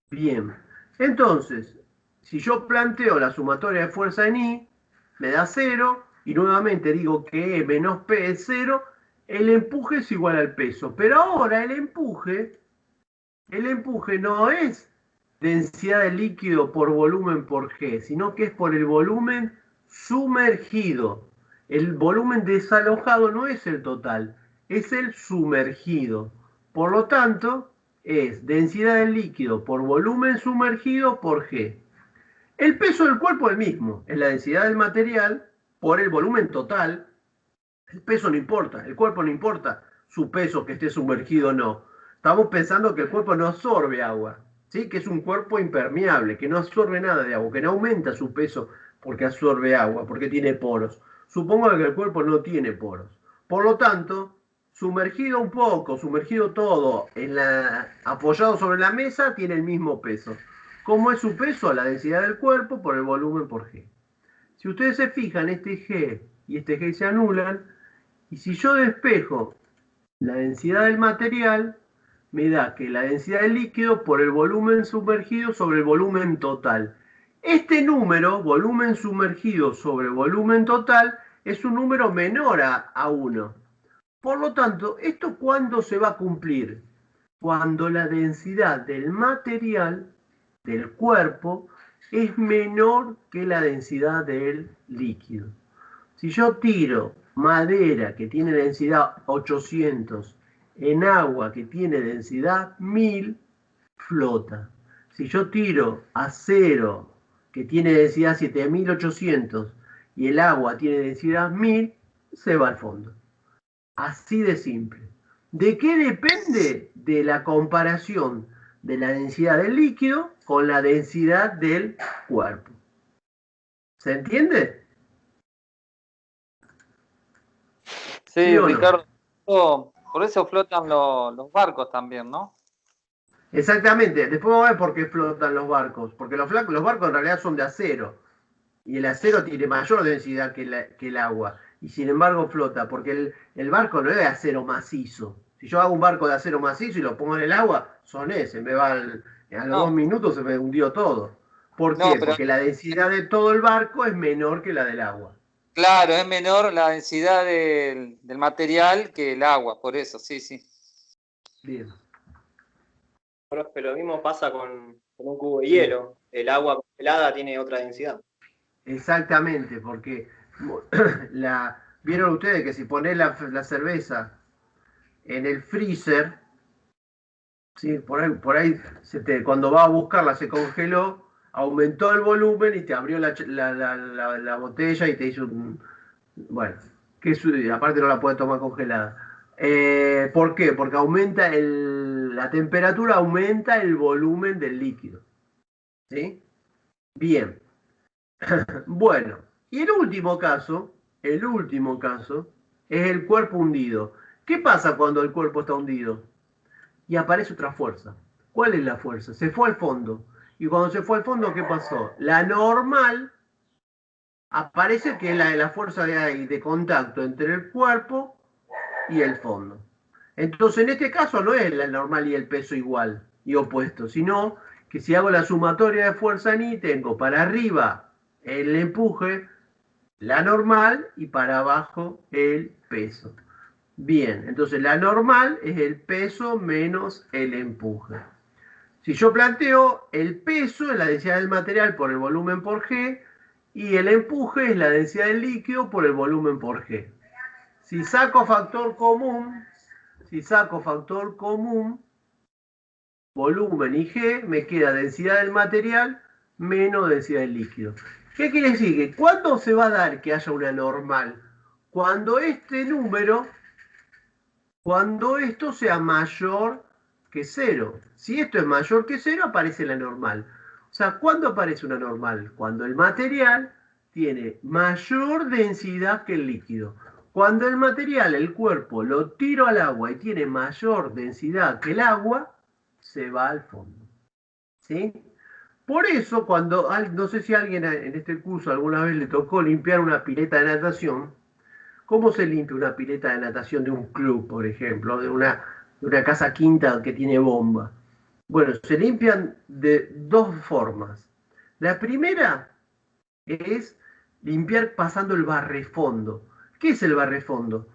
A: Bien, entonces, si yo planteo la sumatoria de fuerza en I, me da 0, y nuevamente digo que E menos P es 0, el empuje es igual al peso. Pero ahora el empuje no es densidad de líquido por volumen por G, sino que es por el volumen sumergido. El volumen desalojado no es el total, es el sumergido. Por lo tanto, es densidad del líquido por volumen sumergido por G. El peso del cuerpo es el mismo, es la densidad del material por el volumen total. El peso no importa, el cuerpo no importa su peso que esté sumergido o no. Estamos pensando que el cuerpo no absorbe agua, ¿sí? Que es un cuerpo impermeable, que no absorbe nada de agua, que no aumenta su peso porque absorbe agua, porque tiene poros. Supongo que el cuerpo no tiene poros. Por lo tanto, sumergido un poco, sumergido todo, apoyado sobre la mesa, tiene el mismo peso. ¿Cómo es su peso? La densidad del cuerpo por el volumen por G. Si ustedes se fijan, este G y este G se anulan, y si yo despejo la densidad del material, me da que la densidad del líquido por el volumen sumergido sobre el volumen total. Este número, volumen sumergido sobre volumen total, es un número menor a 1. Por lo tanto, ¿esto cuándo se va a cumplir? Cuando la densidad del material, del cuerpo, es menor que la densidad del líquido. Si yo tiro madera que tiene densidad 800 en agua que tiene densidad 1000, flota. Si yo tiro acero que tiene densidad 7800 y el agua tiene densidad 1000, se va al fondo. Así de simple. ¿De qué depende? De la comparación de la densidad del líquido con la densidad del cuerpo. ¿Se entiende?
F: Sí,
A: ¿Sí
F: Ricardo, por eso flotan los barcos también, ¿no?
A: Exactamente. Después vamos a ver por qué flotan los barcos. Porque los barcos en realidad son de acero. Y el acero tiene mayor densidad que el agua. Y sin embargo flota. Porque el barco no es de acero macizo. Si yo hago un barco de acero macizo y lo pongo en el agua, se me va a los 2 minutos se me hundió todo. ¿Por qué?
F: Pero,
A: porque la densidad de todo el barco es menor que la del agua.
F: Claro, es menor la densidad del material que el agua, por eso, sí.
A: Bien.
G: Pero lo mismo pasa con un cubo de hielo. El agua congelada tiene otra densidad.
A: Exactamente, porque vieron ustedes que si pones la cerveza en el freezer, ¿sí? por ahí cuando vas a buscarla se congeló, aumentó el volumen y te abrió la botella y te hizo un... Bueno, aparte no la puedes tomar congelada. ¿Por qué? Porque aumenta la temperatura, aumenta el volumen del líquido. ¿Sí? Bien. Bueno, y el último caso es el cuerpo hundido. ¿Qué pasa cuando el cuerpo está hundido? Y aparece otra fuerza. ¿Cuál es la fuerza? Se fue al fondo. Y cuando se fue al fondo, ¿qué pasó? La normal aparece que es la fuerza de contacto entre el cuerpo y el fondo. Entonces, en este caso no es la normal y el peso igual y opuesto, sino que si hago la sumatoria de fuerza en I, tengo para arriba el empuje, la normal, y para abajo el peso. Bien, entonces la normal es el peso menos el empuje. Si yo planteo el peso es la densidad del material por el volumen por G, y el empuje es la densidad del líquido por el volumen por G. Si saco factor común, volumen y G, me queda densidad del material menos densidad del líquido. ¿Qué quiere decir? Que ¿cuándo se va a dar que haya una normal? Cuando este número, cuando esto sea mayor que 0. Si esto es mayor que 0, aparece la normal. O sea, ¿cuándo aparece una normal? Cuando el material tiene mayor densidad que el líquido. Cuando el material, el cuerpo, lo tiro al agua y tiene mayor densidad que el agua, se va al fondo. ¿Sí? Por eso, cuando, no sé si a alguien en este curso alguna vez le tocó limpiar una pileta de natación, ¿cómo se limpia una pileta de natación de un club, por ejemplo, de una casa quinta que tiene bomba? Bueno, se limpian de dos formas. La primera es limpiar pasando el barrefondo. ¿Qué es el barrefondo?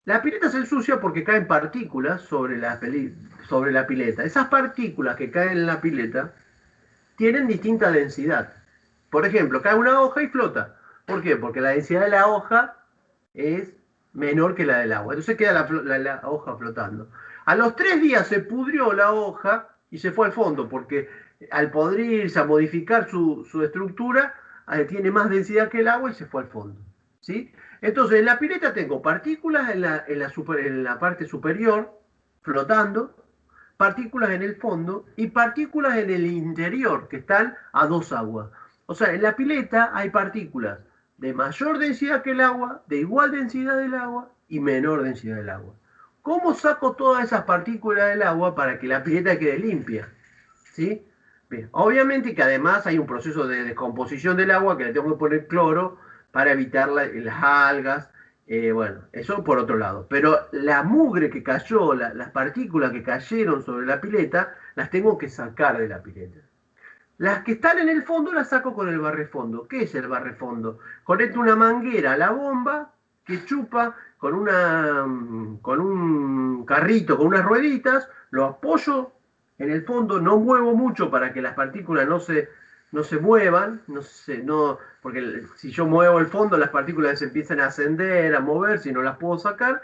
A: La pileta se ensucia porque caen partículas sobre la pileta. Esas partículas que caen en la pileta tienen distinta densidad. Por ejemplo, cae una hoja y flota. ¿Por qué? Porque la densidad de la hoja es menor que la del agua. Entonces queda la hoja flotando. A los 3 días se pudrió la hoja y se fue al fondo, porque al podrirse, a modificar su estructura, tiene más densidad que el agua y se fue al fondo. ¿Sí? Entonces, en la pileta tengo partículas en la parte superior, flotando, partículas en el fondo y partículas en el interior, que están a 2 aguas. O sea, en la pileta hay partículas de mayor densidad que el agua, de igual densidad del agua y menor densidad del agua. ¿Cómo saco todas esas partículas del agua para que la pileta quede limpia? ¿Sí? Bien, obviamente que además hay un proceso de descomposición del agua que le tengo que poner cloro para evitar las algas. Bueno, eso por otro lado. Pero la mugre que cayó, las partículas que cayeron sobre la pileta, las tengo que sacar de la pileta. Las que están en el fondo las saco con el barrefondo. ¿Qué es el barrefondo? Conecto una manguera a la bomba que chupa con un carrito, con unas rueditas, lo apoyo en el fondo, no muevo mucho para que las partículas no se muevan, porque si yo muevo el fondo, las partículas se empiezan a ascender, a mover, si no las puedo sacar.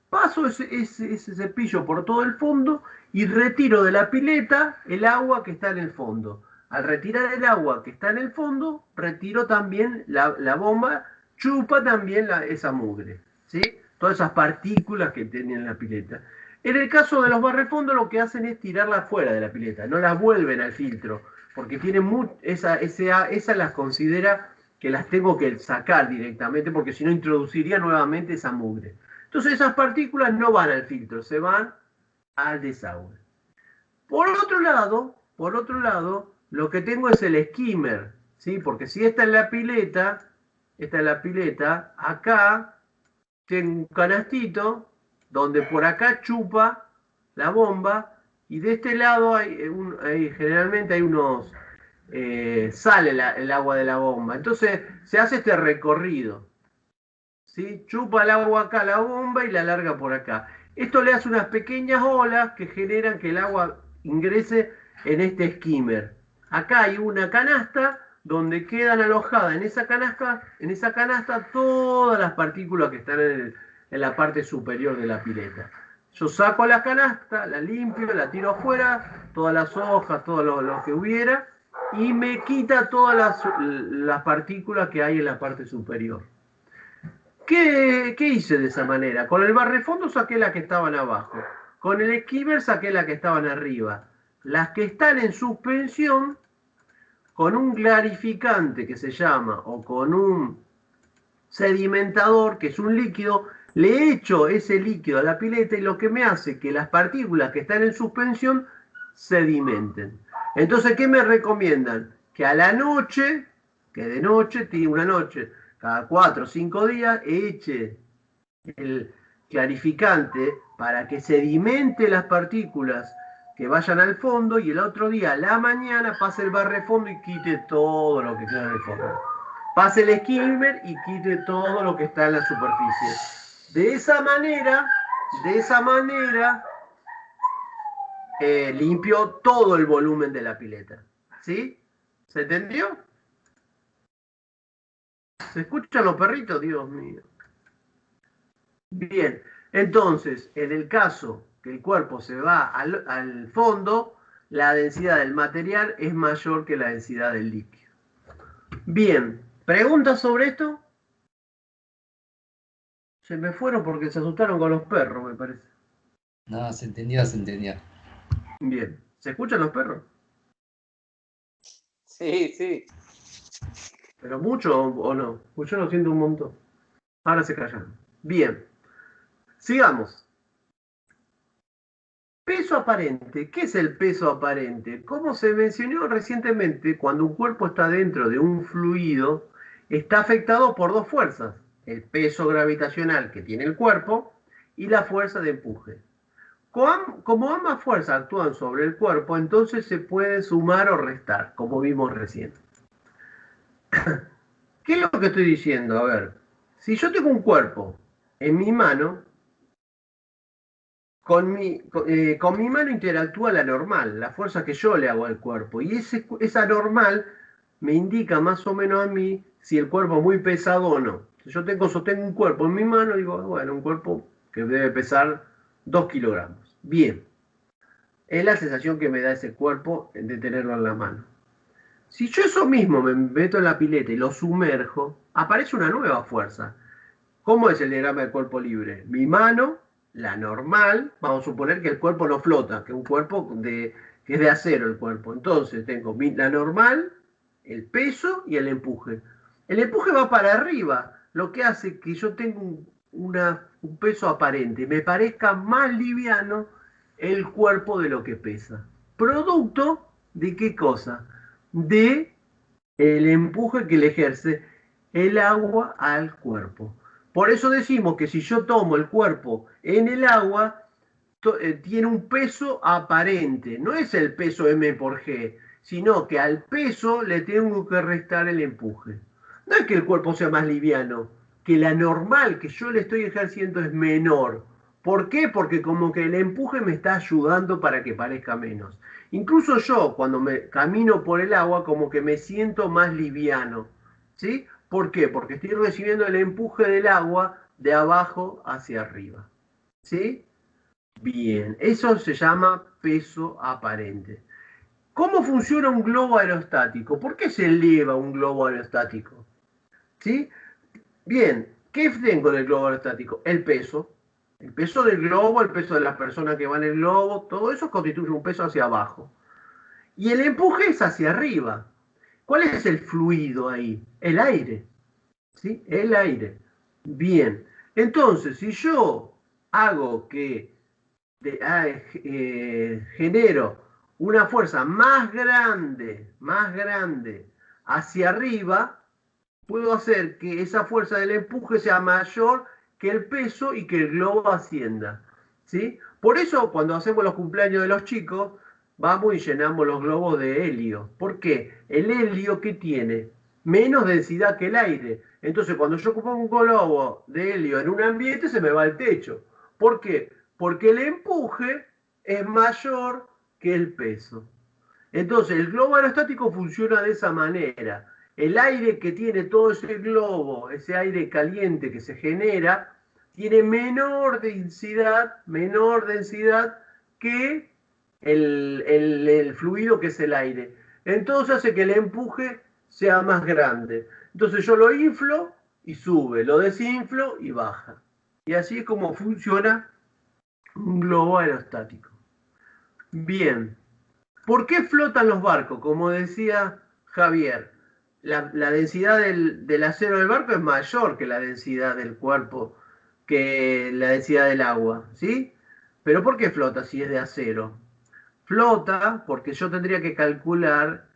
A: Paso ese cepillo por todo el fondo y retiro de la pileta el agua que está en el fondo. Al retirar el agua que está en el fondo, retiro también la bomba, chupa también esa mugre, ¿sí? Todas esas partículas que tienen la pileta. En el caso de los barrefondos, lo que hacen es tirarlas fuera de la pileta, no las vuelven al filtro, porque tienen esa las considera que las tengo que sacar directamente, porque si no introduciría nuevamente esa mugre. Entonces esas partículas no van al filtro, se van al desagüe. Por otro lado, lo que tengo es el skimmer, ¿sí? Porque si esta es la pileta, acá tengo un canastito donde por acá chupa la bomba y de este lado generalmente hay unos, sale el agua de la bomba. Entonces se hace este recorrido, ¿sí? Chupa el agua acá la bomba y la larga por acá. Esto le hace unas pequeñas olas que generan que el agua ingrese en este skimmer. Acá hay una canasta donde quedan alojadas en esa canasta todas las partículas que están en la parte superior de la pileta. Yo saco la canasta, la limpio, la tiro afuera, todas las hojas, todo lo que hubiera, y me quita todas las partículas que hay en la parte superior. ¿Qué hice de esa manera? Con el barrefondo saqué las que estaban abajo. Con el skimmer saqué las que estaban arriba. Las que están en suspensión, con un clarificante que se llama, o con un sedimentador, que es un líquido, le echo ese líquido a la pileta y lo que me hace que las partículas que están en suspensión sedimenten. Entonces, ¿qué me recomiendan? Que a la noche, que de noche, una noche, cada 4 o 5 días, eche el clarificante para que sedimente las partículas que vayan al fondo y el otro día, a la mañana, pase el barrefondo y quite todo lo que queda en el fondo. Pase el skimmer y quite todo lo que está en la superficie. De esa manera, limpió todo el volumen de la pileta. ¿Sí? ¿Se entendió? ¿Se escuchan los perritos? Dios mío. Bien, entonces, en el caso que el cuerpo se va al fondo, la densidad del material es mayor que la densidad del líquido. Bien, ¿preguntas sobre esto? Se me fueron porque se asustaron con los perros, me parece.
E: No, se entendió, se entendió.
A: Bien, ¿se escuchan los perros?
F: Sí, sí.
A: ¿Pero mucho o no? Pues yo lo siento un montón. Ahora se callan. Bien, sigamos. Peso aparente. ¿Qué es el peso aparente? Como se mencionó recientemente, cuando un cuerpo está dentro de un fluido, está afectado por dos fuerzas. El peso gravitacional que tiene el cuerpo y la fuerza de empuje. Como ambas fuerzas actúan sobre el cuerpo, entonces se puede sumar o restar, como vimos recién. ¿Qué es lo que estoy diciendo? A ver, si yo tengo un cuerpo en mi mano, con mi mano interactúa la normal, la fuerza que yo le hago al cuerpo. Y esa normal me indica más o menos a mí si el cuerpo es muy pesado o no. Si yo sostengo un cuerpo en mi mano, digo, bueno, un cuerpo que debe pesar 2 kilogramos. Bien. Es la sensación que me da ese cuerpo de tenerlo en la mano. Si yo eso mismo me meto en la pileta y lo sumerjo, aparece una nueva fuerza. ¿Cómo es el diagrama del cuerpo libre? Mi mano, la normal, vamos a suponer que el cuerpo no flota, que es un cuerpo que es de acero el cuerpo. Entonces tengo la normal, el peso y el empuje. El empuje va para arriba, lo que hace que yo tenga un peso aparente, me parezca más liviano el cuerpo de lo que pesa. ¿Producto de qué cosa? De el empuje que le ejerce el agua al cuerpo. Por eso decimos que si yo tomo el cuerpo en el agua, tiene un peso aparente. No es el peso M por G, sino que al peso le tengo que restar el empuje. No es que el cuerpo sea más liviano, que la normal que yo le estoy ejerciendo es menor. ¿Por qué? Porque como que el empuje me está ayudando para que parezca menos. Incluso yo, cuando me camino por el agua, como que me siento más liviano. ¿Sí? ¿Por qué? Porque estoy recibiendo el empuje del agua de abajo hacia arriba. ¿Sí? Bien, eso se llama peso aparente. ¿Cómo funciona un globo aerostático? ¿Por qué se eleva un globo aerostático? ¿Sí? Bien, ¿qué tengo en el globo aerostático? El peso. El peso del globo, el peso de las personas que van en el globo, todo eso constituye un peso hacia abajo. Y el empuje es hacia arriba. ¿Cuál es el fluido ahí? El aire. ¿Sí? El aire. Bien. Entonces, si yo hago que genero una fuerza más grande hacia arriba, puedo hacer que esa fuerza del empuje sea mayor que el peso y que el globo ascienda. ¿Sí? Por eso, cuando hacemos los cumpleaños de los chicos, vamos y llenamos los globos de helio. ¿Por qué? El helio, ¿qué tiene? Menos densidad que el aire. Entonces, cuando yo pongo un globo de helio en un ambiente, se me va al techo. ¿Por qué? Porque el empuje es mayor que el peso. Entonces, el globo aerostático funciona de esa manera. El aire que tiene todo ese globo, ese aire caliente que se genera, tiene menor densidad que el fluido que es el aire. Entonces hace que el empuje sea más grande. Entonces yo lo inflo y sube, lo desinflo y baja. Y así es como funciona un globo aerostático. Bien. ¿Por qué flotan los barcos? Como decía Javier, la densidad del acero del barco es mayor que la densidad del cuerpo, que la densidad del agua, ¿sí? ¿Pero por qué flota si es de acero? Flota porque yo tendría que calcular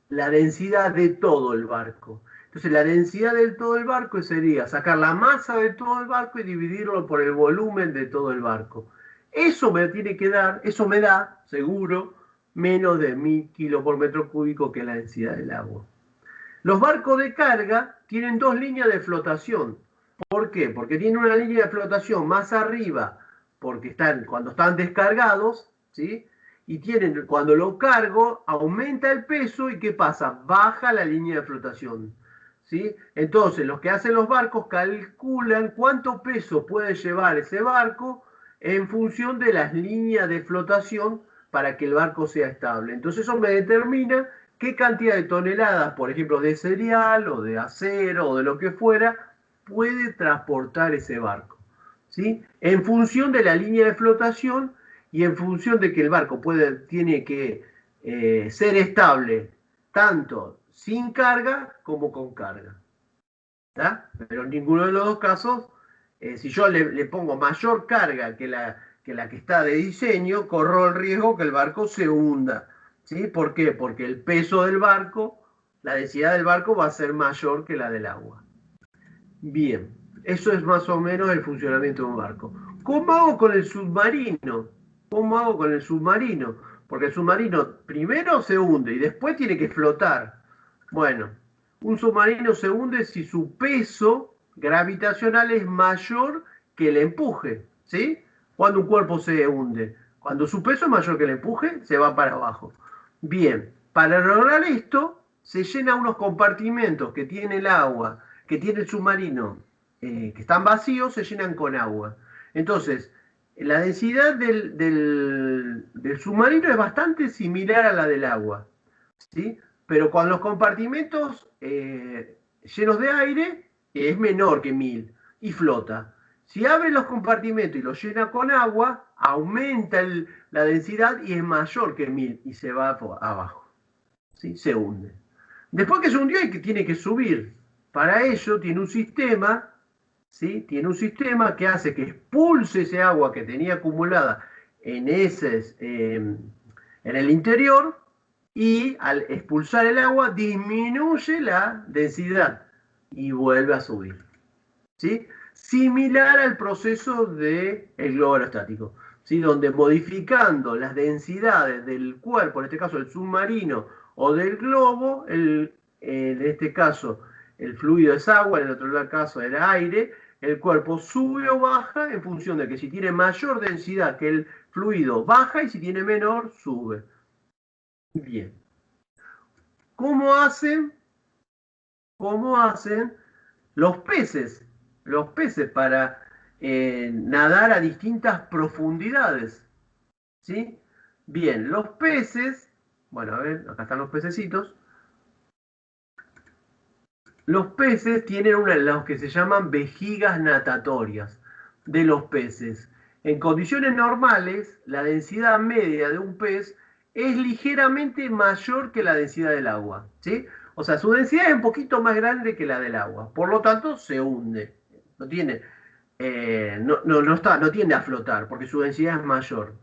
A: la densidad de todo el barco. Entonces la densidad de todo el barco sería sacar la masa de todo el barco y dividirlo por el volumen de todo el barco. Eso me tiene que dar, eso me da, seguro, menos de 1000 kilos por metro cúbico, que es la densidad del agua. Los barcos de carga tienen dos líneas de flotación. ¿Por qué? Porque tienen una línea de flotación más arriba, porque cuando están descargados, ¿sí? Y cuando lo cargo, aumenta el peso y ¿qué pasa? Baja la línea de flotación, ¿sí? Entonces, los que hacen los barcos calculan cuánto peso puede llevar ese barco en función de las líneas de flotación para que el barco sea estable. Entonces, eso me determina qué cantidad de toneladas, por ejemplo, de cereal o de acero o de lo que fuera, puede transportar ese barco, ¿sí? En función de la línea de flotación y en función de que el barco tiene que ser estable tanto sin carga como con carga, ¿tá? Pero en ninguno de los dos casos, si yo le pongo mayor carga que la que está de diseño, corro el riesgo que el barco se hunda, ¿sí? ¿Por qué? Porque el peso del barco, la densidad del barco va a ser mayor que la del agua. Bien, eso es más o menos el funcionamiento de un barco. ¿Cómo hago con el submarino? ¿Cómo hago con el submarino? Porque el submarino primero se hunde y después tiene que flotar. Bueno, un submarino se hunde si su peso gravitacional es mayor que el empuje, ¿sí? Cuando un cuerpo se hunde, cuando su peso es mayor que el empuje, se va para abajo. Bien, para lograr esto, se llenan unos compartimentos que tiene el agua, que tiene el submarino, que están vacíos, se llenan con agua. Entonces, la densidad del submarino es bastante similar a la del agua, ¿sí? Pero con los compartimentos llenos de aire, es menor que 1000 y flota. Si abre los compartimentos y los llena con agua, aumenta la densidad y es mayor que 1000 y se va abajo, ¿sí? Se hunde. Después que se hundió, tiene que subir. Para ello tiene un sistema, ¿sí? Tiene un sistema que hace que expulse ese agua que tenía acumulada en el interior, y al expulsar el agua disminuye la densidad y vuelve a subir, ¿sí? Similar al proceso del globo aerostático, ¿sí? Donde modificando las densidades del cuerpo, en este caso el submarino o del globo, en este caso el fluido es agua, en el otro caso era aire, el cuerpo sube o baja en función de que si tiene mayor densidad que el fluido baja y si tiene menor sube. Bien. ¿Cómo hacen los peces? Los peces para nadar a distintas profundidades, ¿sí? Bien, los peces, bueno, a ver, acá están los pececitos. Los peces tienen los que se llaman vejigas natatorias de los peces. En condiciones normales, la densidad media de un pez es ligeramente mayor que la densidad del agua, ¿sí? O sea, su densidad es un poquito más grande que la del agua, por lo tanto se hunde. No tiende a flotar porque su densidad es mayor.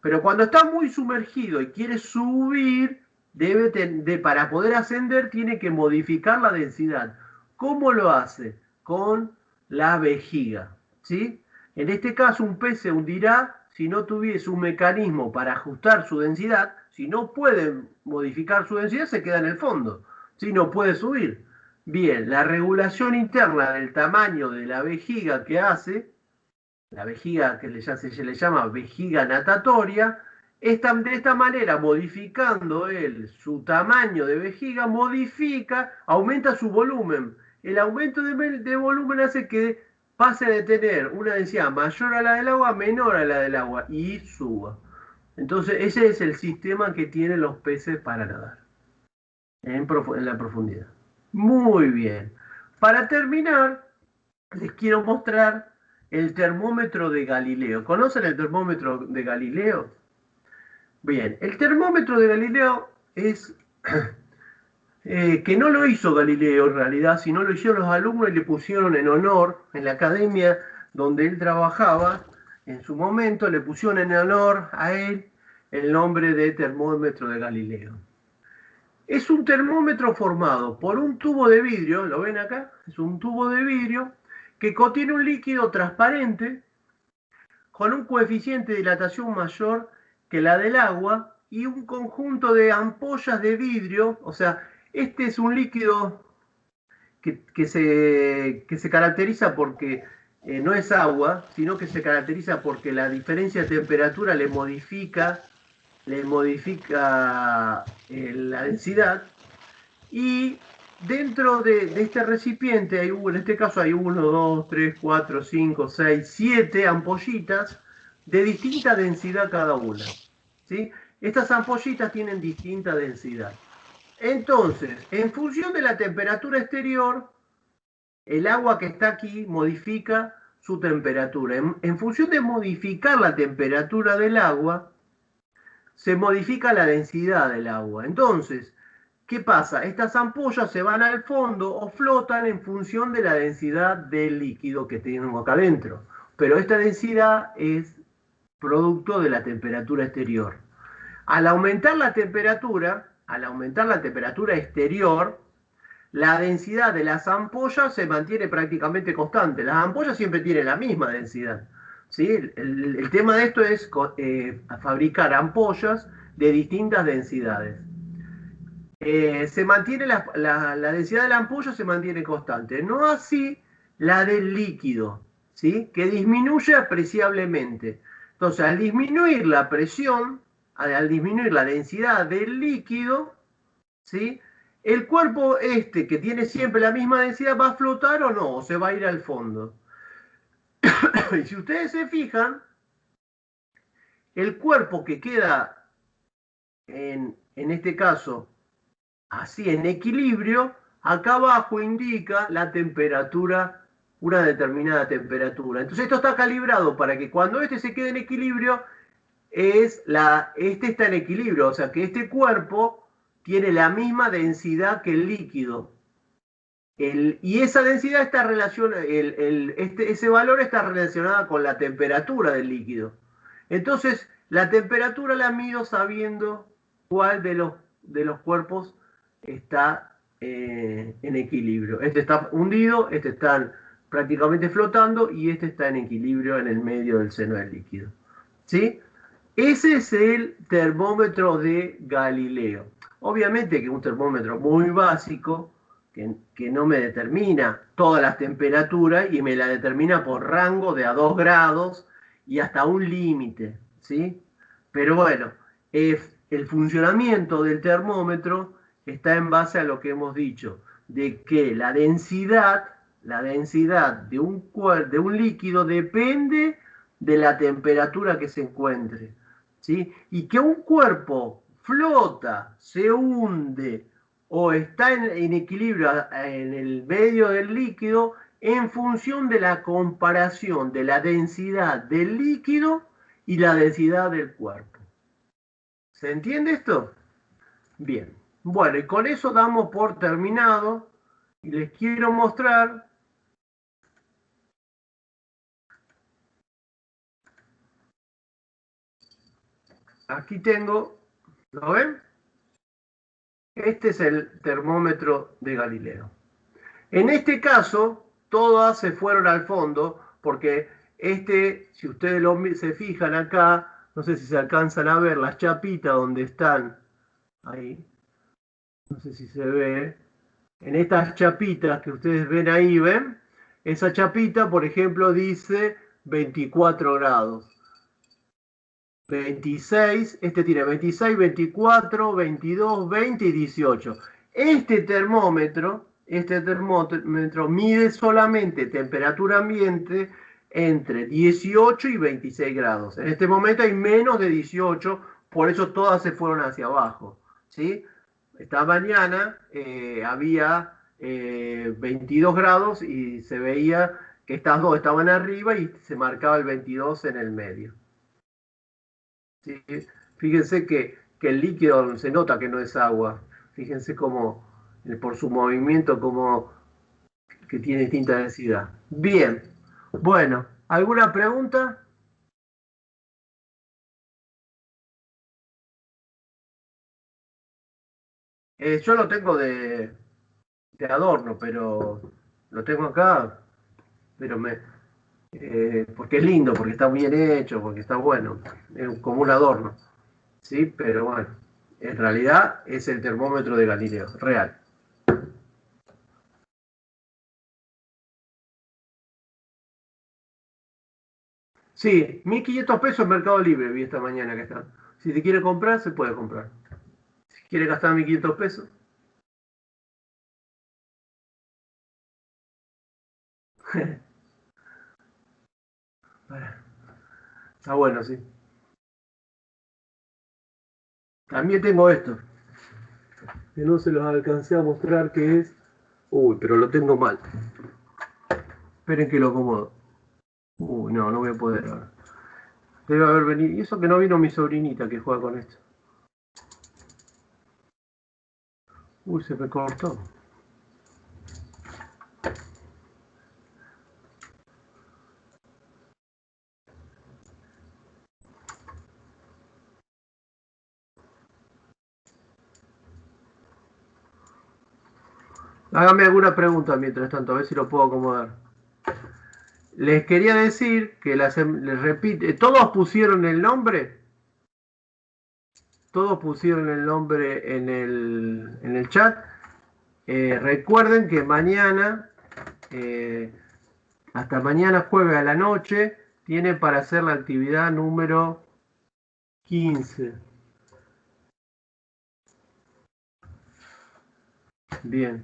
A: Pero cuando está muy sumergido y quiere subir, para poder ascender tiene que modificar la densidad. ¿Cómo lo hace? Con la vejiga, ¿sí? En este caso, un pez se hundirá si no tuviese un mecanismo para ajustar su densidad. Si no puede modificar su densidad, se queda en el fondo, ¿sí? No puede subir. Bien, la regulación interna del tamaño de la vejiga que hace, la vejiga que se le llama vejiga natatoria, de esta manera, modificando su tamaño de vejiga, aumenta su volumen. El aumento de volumen hace que pase de tener una densidad mayor a la del agua, menor a la del agua, y suba. Entonces, ese es el sistema que tienen los peces para nadar en la profundidad. Muy bien. Para terminar, les quiero mostrar el termómetro de Galileo. ¿Conocen el termómetro de Galileo? Bien, el termómetro de Galileo es que no lo hizo Galileo en realidad, sino lo hicieron los alumnos y le pusieron en honor, en la academia donde él trabajaba, en su momento le pusieron en honor a él el nombre de termómetro de Galileo. Es un termómetro formado por un tubo de vidrio, ¿lo ven acá? Es un tubo de vidrio que contiene un líquido transparente con un coeficiente de dilatación mayor que la del agua y un conjunto de ampollas de vidrio. O sea, este es un líquido que se caracteriza porque no es agua, sino que se caracteriza porque la diferencia de temperatura le modifica la densidad. Y dentro de este recipiente, en este caso hay 1, 2, 3, 4, 5, 6, 7 ampollitas de distinta densidad cada una, ¿sí? Estas ampollitas tienen distinta densidad. Entonces, en función de la temperatura exterior, el agua que está aquí modifica su temperatura. En función de modificar la temperatura del agua, se modifica la densidad del agua. Entonces, ¿qué pasa? Estas ampollas se van al fondo o flotan en función de la densidad del líquido que tenemos acá adentro. Pero esta densidad es producto de la temperatura exterior. Al aumentar la temperatura exterior, la densidad de las ampollas se mantiene prácticamente constante. Las ampollas siempre tienen la misma densidad, ¿sí? El tema de esto es fabricar ampollas de distintas densidades. Se mantiene la densidad de la ampolla se mantiene constante, no así la del líquido, ¿sí? Que disminuye apreciablemente. Entonces, al disminuir la presión, al disminuir la densidad del líquido, ¿sí? El cuerpo que tiene siempre la misma densidad, ¿va a flotar o no? ¿O se va a ir al fondo? Y si ustedes se fijan, el cuerpo que queda en este caso así en equilibrio, acá abajo indica la temperatura, una determinada temperatura. Entonces esto está calibrado para que cuando este se quede en equilibrio, este está en equilibrio, o sea que este cuerpo tiene la misma densidad que el líquido. Y esa densidad está relacionada, ese valor está relacionada con la temperatura del líquido. Entonces, la temperatura la mido sabiendo cuál de los cuerpos está en equilibrio. Este está hundido, este está prácticamente flotando y este está en equilibrio en el medio del seno del líquido. ¿Sí? Ese es el termómetro de Galileo. Obviamente que es un termómetro muy básico, que no me determina todas las temperaturas y me la determina por rango de a 2 grados y hasta un límite, ¿sí? Pero bueno, el funcionamiento del termómetro está en base a lo que hemos dicho, de que la densidad de un líquido depende de la temperatura que se encuentre, ¿sí? Y que un cuerpo flota, se hunde o está en equilibrio en el medio del líquido en función de la comparación de la densidad del líquido y la densidad del cuerpo. ¿Se entiende esto? Bien. Bueno, y con eso damos por terminado y les quiero mostrar aquí tengo, ¿lo ven? Este es el termómetro de Galileo. En este caso, todas se fueron al fondo, porque si ustedes se fijan acá, no sé si se alcanzan a ver las chapitas donde están, ahí, no sé si se ve, en estas chapitas que ustedes ven ahí, ¿ven? Esa chapita, por ejemplo, dice 24 grados. 26, este tiene 26, 24, 22, 20 y 18. Este termómetro mide solamente temperatura ambiente entre 18 y 26 grados. En este momento hay menos de 18, por eso todas se fueron hacia abajo, ¿sí? Esta mañana había 22 grados y se veía que estas dos estaban arriba y se marcaba el 22 en el medio. ¿Sí? Fíjense que el líquido se nota que no es agua. Fíjense cómo, por su movimiento, que tiene distinta densidad. Bien. Bueno, ¿alguna pregunta? Yo lo tengo de adorno, pero lo tengo acá, pero porque es lindo, porque está bien hecho, porque está bueno, es como un adorno, ¿sí? Pero bueno, en realidad es el termómetro de Galileo, real. Sí, 1.500 pesos en Mercado Libre vi esta mañana que están. Si te quiere comprar, se puede comprar. Si quiere gastar 1.500 pesos. Está bueno, sí. También tengo esto, que no se los alcancé a mostrar que es. Uy, pero lo tengo mal. Esperen que lo acomodo. Uy, no, no voy a poder ahora. Debe haber venido. Y eso que no vino mi sobrinita que juega con esto. Uy, se me cortó. Hágame alguna pregunta mientras tanto, a ver si lo puedo acomodar. Les quería decir que les repite, todos pusieron el nombre. Todos pusieron el nombre en el chat. Recuerden que mañana, hasta mañana jueves a la noche, tiene para hacer la actividad número 15. Bien.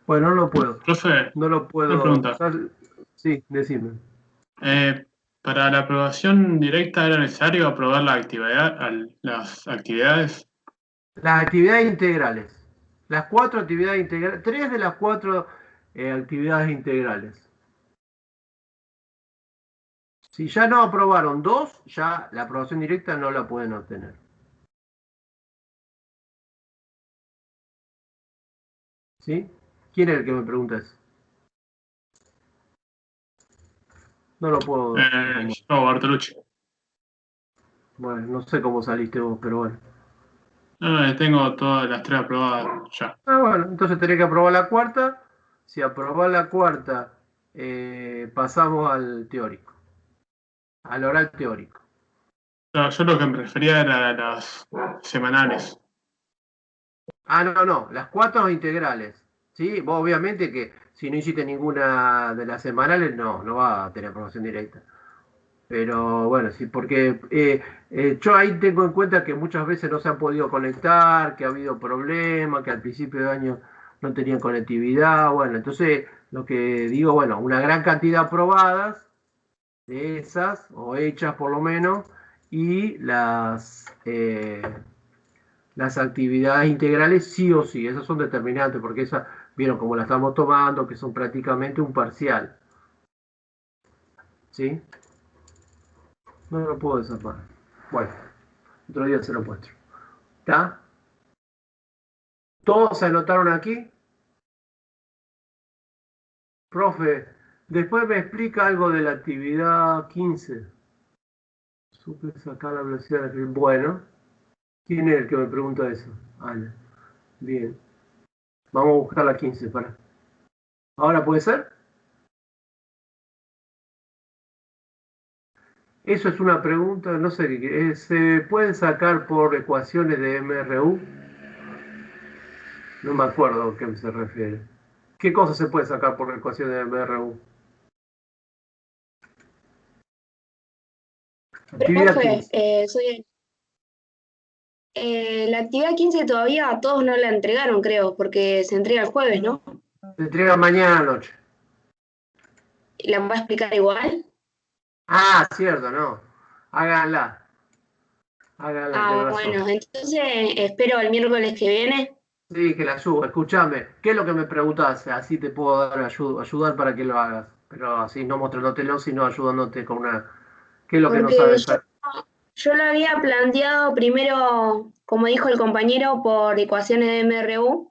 A: Bueno, no lo puedo.
H: Profe,
A: No lo
H: una
A: puedo.
H: pregunta.
A: Sí, decime.
H: ¿Para la aprobación directa era necesario aprobar las actividades?
A: Las actividades integrales. Las 4 actividades integrales. 3 de las 4 actividades integrales. Si ya no aprobaron 2, ya la aprobación directa no la pueden obtener. ¿Sí? ¿Quién es el que me pregunta eso? No lo puedo.
H: Yo, Bartolucci.
A: Bueno, no sé cómo saliste vos, pero bueno.
H: No, tengo todas las 3 aprobadas ya.
A: Ah, bueno, entonces tenés que aprobar la cuarta. Si aprobás la cuarta, pasamos al teórico. Al oral teórico.
H: No, yo lo que me refería era a las semanales.
A: Ah, no, las 4 integrales. ¿Sí? Vos obviamente que si no hiciste ninguna de las semanales, no va a tener aprobación directa. Pero bueno, sí, porque yo ahí tengo en cuenta que muchas veces no se han podido conectar, que ha habido problemas, que al principio de año no tenían conectividad. Bueno, entonces lo que digo, bueno, una gran cantidad aprobadas de esas, o hechas por lo menos, y las actividades integrales sí o sí, esas son determinantes, porque esas, vieron cómo las estamos tomando, que son prácticamente un parcial. ¿Sí? No lo puedo desarmar. Bueno, otro día se lo muestro. ¿Está? ¿Todos se anotaron aquí? Profe, después me explica algo de la actividad 15. Supe sacar la velocidad de la. Bueno, ¿quién es el que me pregunta eso? Ana. Bien. Vamos a buscar la 15 para. ¿Ahora puede ser? Eso es una pregunta, no sé, ¿se pueden sacar por ecuaciones de MRU? No me acuerdo a qué se refiere. ¿Qué cosa se puede sacar por ecuaciones de MRU? Actividad
I: Profe,
A: 15.
I: la actividad 15 todavía a todos no la entregaron, creo, porque se entrega el jueves, ¿no?
A: Se entrega mañana anoche.
I: ¿La va a explicar igual?
A: Ah, cierto, no. Háganla. Háganla, tenés razón.
I: Bueno, entonces espero el miércoles que viene.
A: Sí, que la suba. Escúchame, ¿qué es lo que me preguntaste? Así te puedo dar ayudar para que lo hagas. Pero así no mostrándotelo, sino ayudándote con una. ¿Qué es lo que no
I: Porque
A: sabes?
I: yo lo había planteado primero, como dijo el compañero, por ecuaciones de MRU.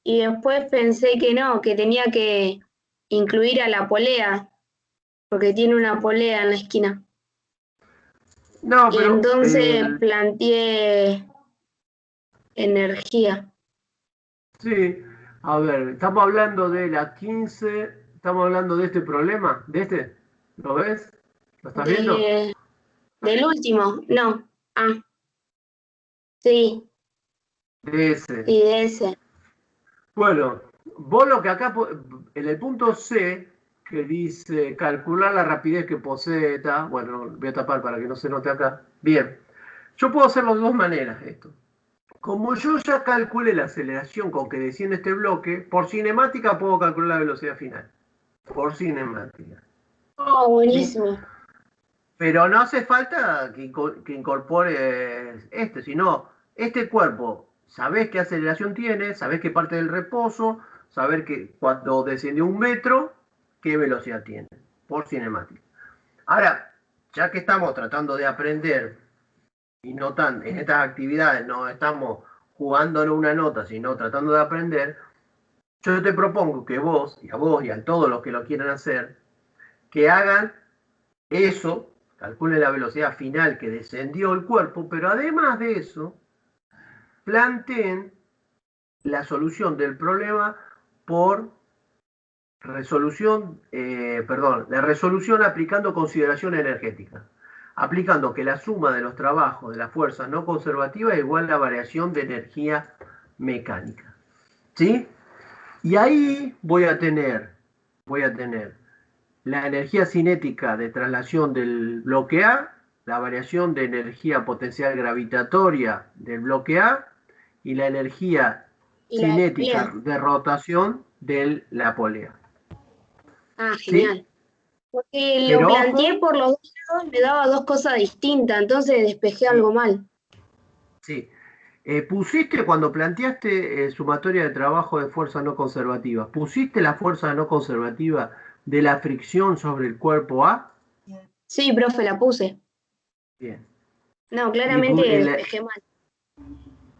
I: Y después pensé que no, que tenía que incluir a la polea, porque tiene una polea en la esquina.
A: No,
I: Y
A: pero.
I: entonces planteé energía.
A: Sí, a ver, estamos hablando de la 15. Estamos hablando de este problema, de este. ¿Lo ves? ¿Lo estás viendo?
I: Del último, no. Ah, sí,
A: De ese.
I: sí, de ese.
A: Bueno, vos lo que acá, en el punto C, que dice calcular la rapidez que posee, bueno, voy a tapar para que no se note acá. Bien, yo puedo hacerlo de dos maneras esto. Como yo ya calculé la aceleración con que desciende este bloque, por cinemática puedo calcular la velocidad final. Por cinemática.
I: Oh, buenísimo.
A: Pero no hace falta que incorpores sino este cuerpo, sabés qué aceleración tiene, sabés qué parte del reposo, sabés que cuando descendió 1 metro, qué velocidad tiene, por cinemática. Ahora, ya que estamos tratando de aprender, y no tan, en estas actividades no estamos jugando en una nota, sino tratando de aprender, yo te propongo que vos y a todos los que lo quieran hacer, que hagan eso, calculen la velocidad final que descendió el cuerpo, pero además de eso, planteen la solución del problema por resolución, la resolución aplicando consideración energética, aplicando que la suma de los trabajos de las fuerzas no conservativas es igual a la variación de energía mecánica. ¿Sí? Y ahí voy a tener la energía cinética de traslación del bloque A, la variación de energía potencial gravitatoria del bloque A y la energía cinética de rotación de la polea.
I: Ah, genial.
A: ¿Sí?
I: Porque
A: Pero
I: lo planteé
A: ojo,
I: por los dos lados, me daba dos cosas distintas, entonces despejé algo mal.
A: sí. Pusiste, cuando planteaste sumatoria de trabajo de fuerza no conservativa, ¿pusiste la fuerza no conservativa de la fricción sobre el cuerpo A?
I: Sí, profe, la puse.
A: Bien.
I: No, claramente despejé mal.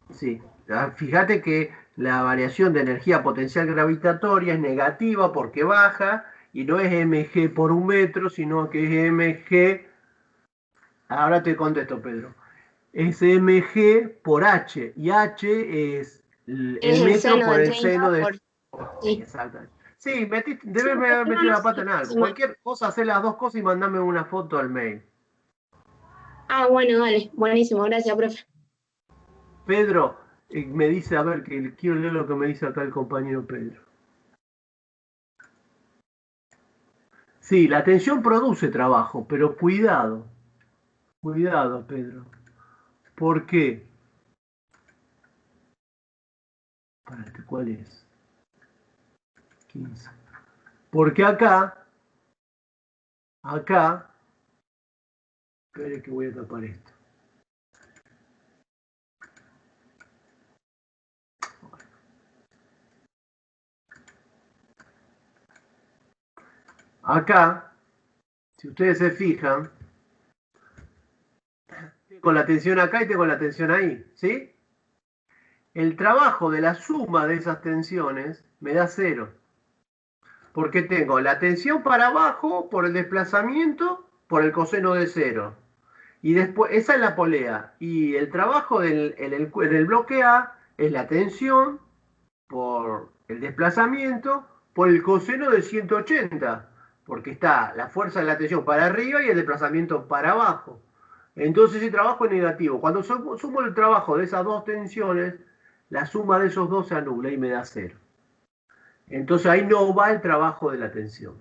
A: Sí. Fíjate que la variación de energía potencial gravitatoria es negativa porque baja y no es mg por 1 metro, sino que es mg. Ahora te contesto, Pedro. Es mg por h y h es el metro por el seno de.
I: Sí.
A: Exactamente. Sí, debes haber metido la pata en algo. Cualquier cosa, hacer las dos cosas y mandame una foto al mail.
I: Ah, bueno, dale. Buenísimo, gracias, profe.
A: Pedro, me dice, a ver, que quiero leer lo que me dice acá el compañero Pedro. Sí, la atención produce trabajo, pero cuidado. Cuidado, Pedro. ¿Por qué? ¿Cuál es? 15. Porque acá, espere que voy a tapar esto. Acá, si ustedes se fijan, tengo la tensión acá y tengo la tensión ahí, ¿sí? El trabajo de la suma de esas tensiones me da 0. Porque tengo la tensión para abajo por el desplazamiento por el coseno de 0. Y después, esa es la polea. Y el trabajo en el bloque A es la tensión por el desplazamiento por el coseno de 180. Porque está la fuerza de la tensión para arriba y el desplazamiento para abajo. Entonces ese trabajo es negativo. Cuando sumo el trabajo de esas dos tensiones, la suma de esos dos se anula y me da 0. Entonces ahí no va el trabajo de la tensión.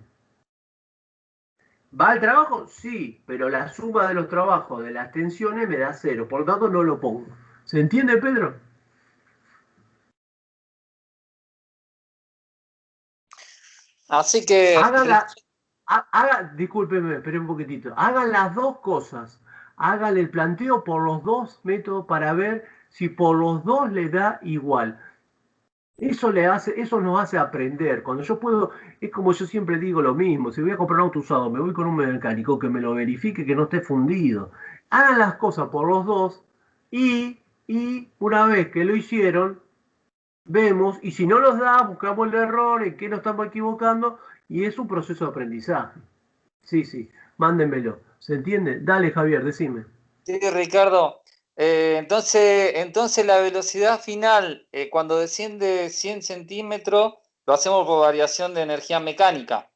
A: ¿Va el trabajo? Sí, pero la suma de los trabajos de las tensiones me da 0. Por lo tanto no lo pongo. ¿Se entiende, Pedro?
F: Así que
A: discúlpeme, espere un poquitito. Hagan las dos cosas. Hagan el planteo por los dos métodos para ver si por los dos le da igual. Eso nos hace aprender. Cuando yo puedo, es como yo siempre digo lo mismo. Si voy a comprar un auto usado, me voy con un mecánico que me lo verifique, que no esté fundido. Hagan las cosas por los dos y una vez que lo hicieron, vemos, y si no nos da, buscamos el error, en qué nos estamos equivocando, y es un proceso de aprendizaje. Sí, mándenmelo. ¿Se entiende? Dale, Javier, decime.
F: sí, Ricardo. Entonces la velocidad final, cuando desciende 100 centímetros, lo hacemos por variación de energía mecánica.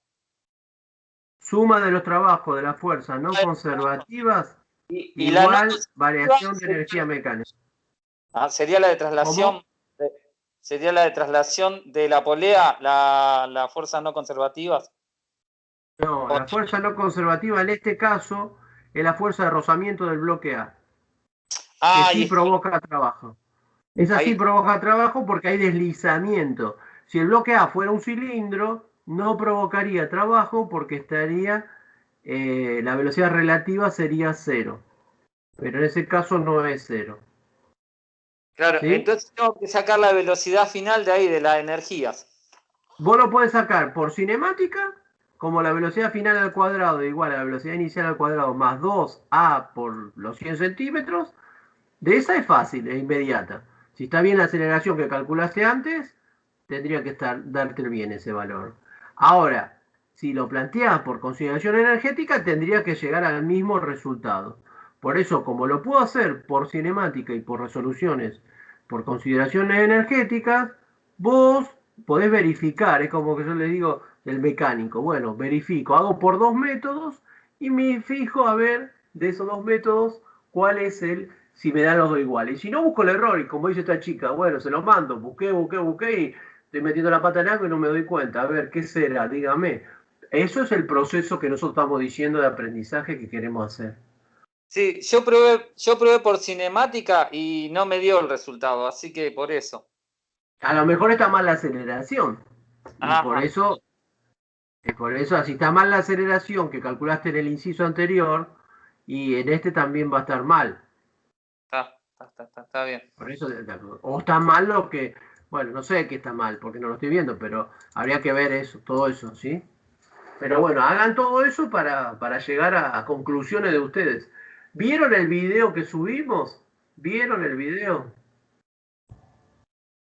A: Suma de los trabajos de las fuerzas no conservativas
F: Y la no
A: igual
F: conservativa
A: variación de
F: sería-
A: energía mecánica.
F: sería la de traslación. Sería la de traslación de la polea, las fuerzas no conservativas.
A: No, la fuerza no conservativa en este caso es la fuerza de rozamiento del bloque A, que sí provoca trabajo. Esa sí provoca trabajo porque hay deslizamiento. Si el bloque A fuera un cilindro, no provocaría trabajo porque estaría, la velocidad relativa sería 0. Pero en ese caso no es 0.
F: Claro,
A: ¿Sí?
F: entonces tengo que sacar la velocidad final de ahí, de las energías.
A: Vos lo podés sacar por cinemática, como la velocidad final al cuadrado igual a la velocidad inicial al cuadrado más 2a por los 100 centímetros. De esa es fácil, es inmediata. Si está bien la aceleración que calculaste antes, tendría que darte bien ese valor. Ahora, si lo planteás por consideración energética, tendría que llegar al mismo resultado. Por eso, como lo puedo hacer por cinemática y por resoluciones, por consideraciones energéticas, vos podés verificar, es como que yo le digo del mecánico, bueno, verifico, hago por 2 métodos y me fijo a ver de esos 2 métodos cuál es si me dan los dos iguales. Y si no, busco el error y como dice esta chica, bueno, se lo mando, busqué y estoy metiendo la pata en algo y no me doy cuenta. A ver, ¿qué será? Dígame. Eso es el proceso que nosotros estamos diciendo de aprendizaje que queremos hacer.
F: Sí, yo probé por cinemática y no me dio el resultado, así que por eso.
A: A lo mejor está mal la aceleración. Y por eso, así está mal la aceleración que calculaste en el inciso anterior, y en este también va a estar mal.
F: Está bien.
A: Por eso, o está mal lo que, bueno, no sé qué está mal, porque no lo estoy viendo, pero habría que ver eso, todo eso, ¿sí? Pero bueno, hagan todo eso para llegar a conclusiones de ustedes. ¿Vieron el video que subimos? ¿Vieron el video?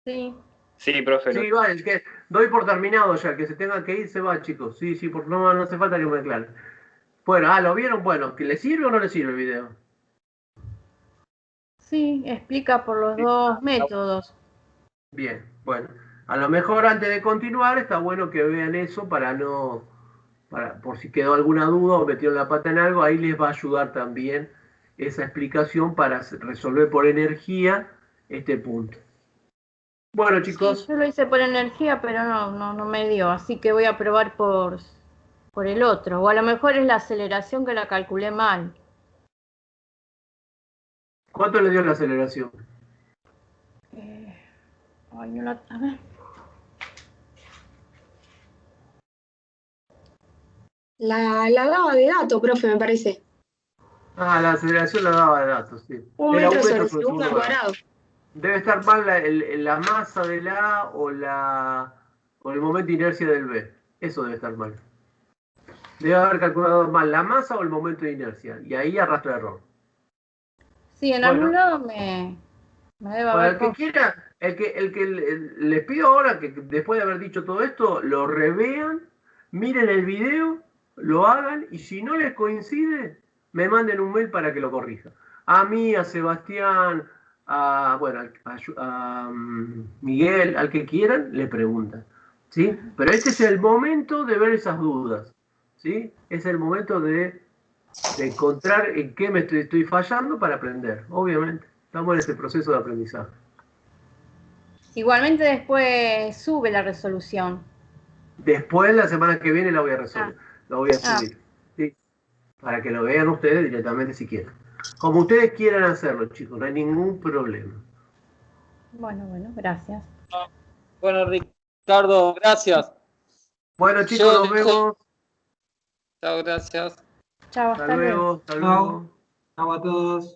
B: Sí.
G: Sí, profe.
A: Sí, va, el que doy por terminado ya, el que se tenga que ir se va, chicos. Sí, porque no hace falta que me aclaren. Bueno, ¿lo vieron? Bueno, ¿que le sirve o no le sirve el video?
B: Sí, explica por los dos métodos.
A: Bien, bueno. A lo mejor antes de continuar está bueno que vean eso por si quedó alguna duda o metieron la pata en algo, ahí les va a ayudar también esa explicación para resolver por energía este punto. Bueno, chicos.
B: Sí, yo lo hice por energía, pero no me dio, así que voy a probar por el otro. O a lo mejor es la aceleración que la calculé mal.
A: ¿Cuánto le dio la aceleración?
B: A ver.
I: La daba de dato, profe, me parece.
A: Ah, la aceleración la daba de datos, sí.
I: Un
A: Era
I: metro
A: 1
I: sobre
A: metro sobre
I: segundo al
A: segundo.
I: cuadrado.
A: Debe estar mal la masa del A o el momento de inercia del B. Eso debe estar mal. Debe haber calculado mal la masa o el momento de inercia. Y ahí arrastra error.
B: Sí, en algún lado me debe haber.
A: El que quiera, el que les pido ahora que después de haber dicho todo esto, lo revean, miren el video, lo hagan y si no les coincide, me manden un mail para que lo corrija. A mí, a Sebastián, a Miguel, al que quieran, le preguntan. ¿Sí? Pero este es el momento de ver esas dudas. ¿Sí? Es el momento de encontrar en qué me estoy fallando para aprender, obviamente. Estamos en ese proceso de aprendizaje.
B: Igualmente después sube la resolución.
A: Después, la semana que viene, la voy a resolver. La voy a subir. ¿Sí? Para que lo vean ustedes directamente si quieren. Como ustedes quieran hacerlo, chicos, no hay ningún problema.
B: Bueno, gracias.
F: Bueno, Ricardo, gracias.
A: Bueno, chicos, nos vemos.
F: Chao, gracias.
B: Chao,
A: hasta luego. Hasta luego.
J: Chao a todos.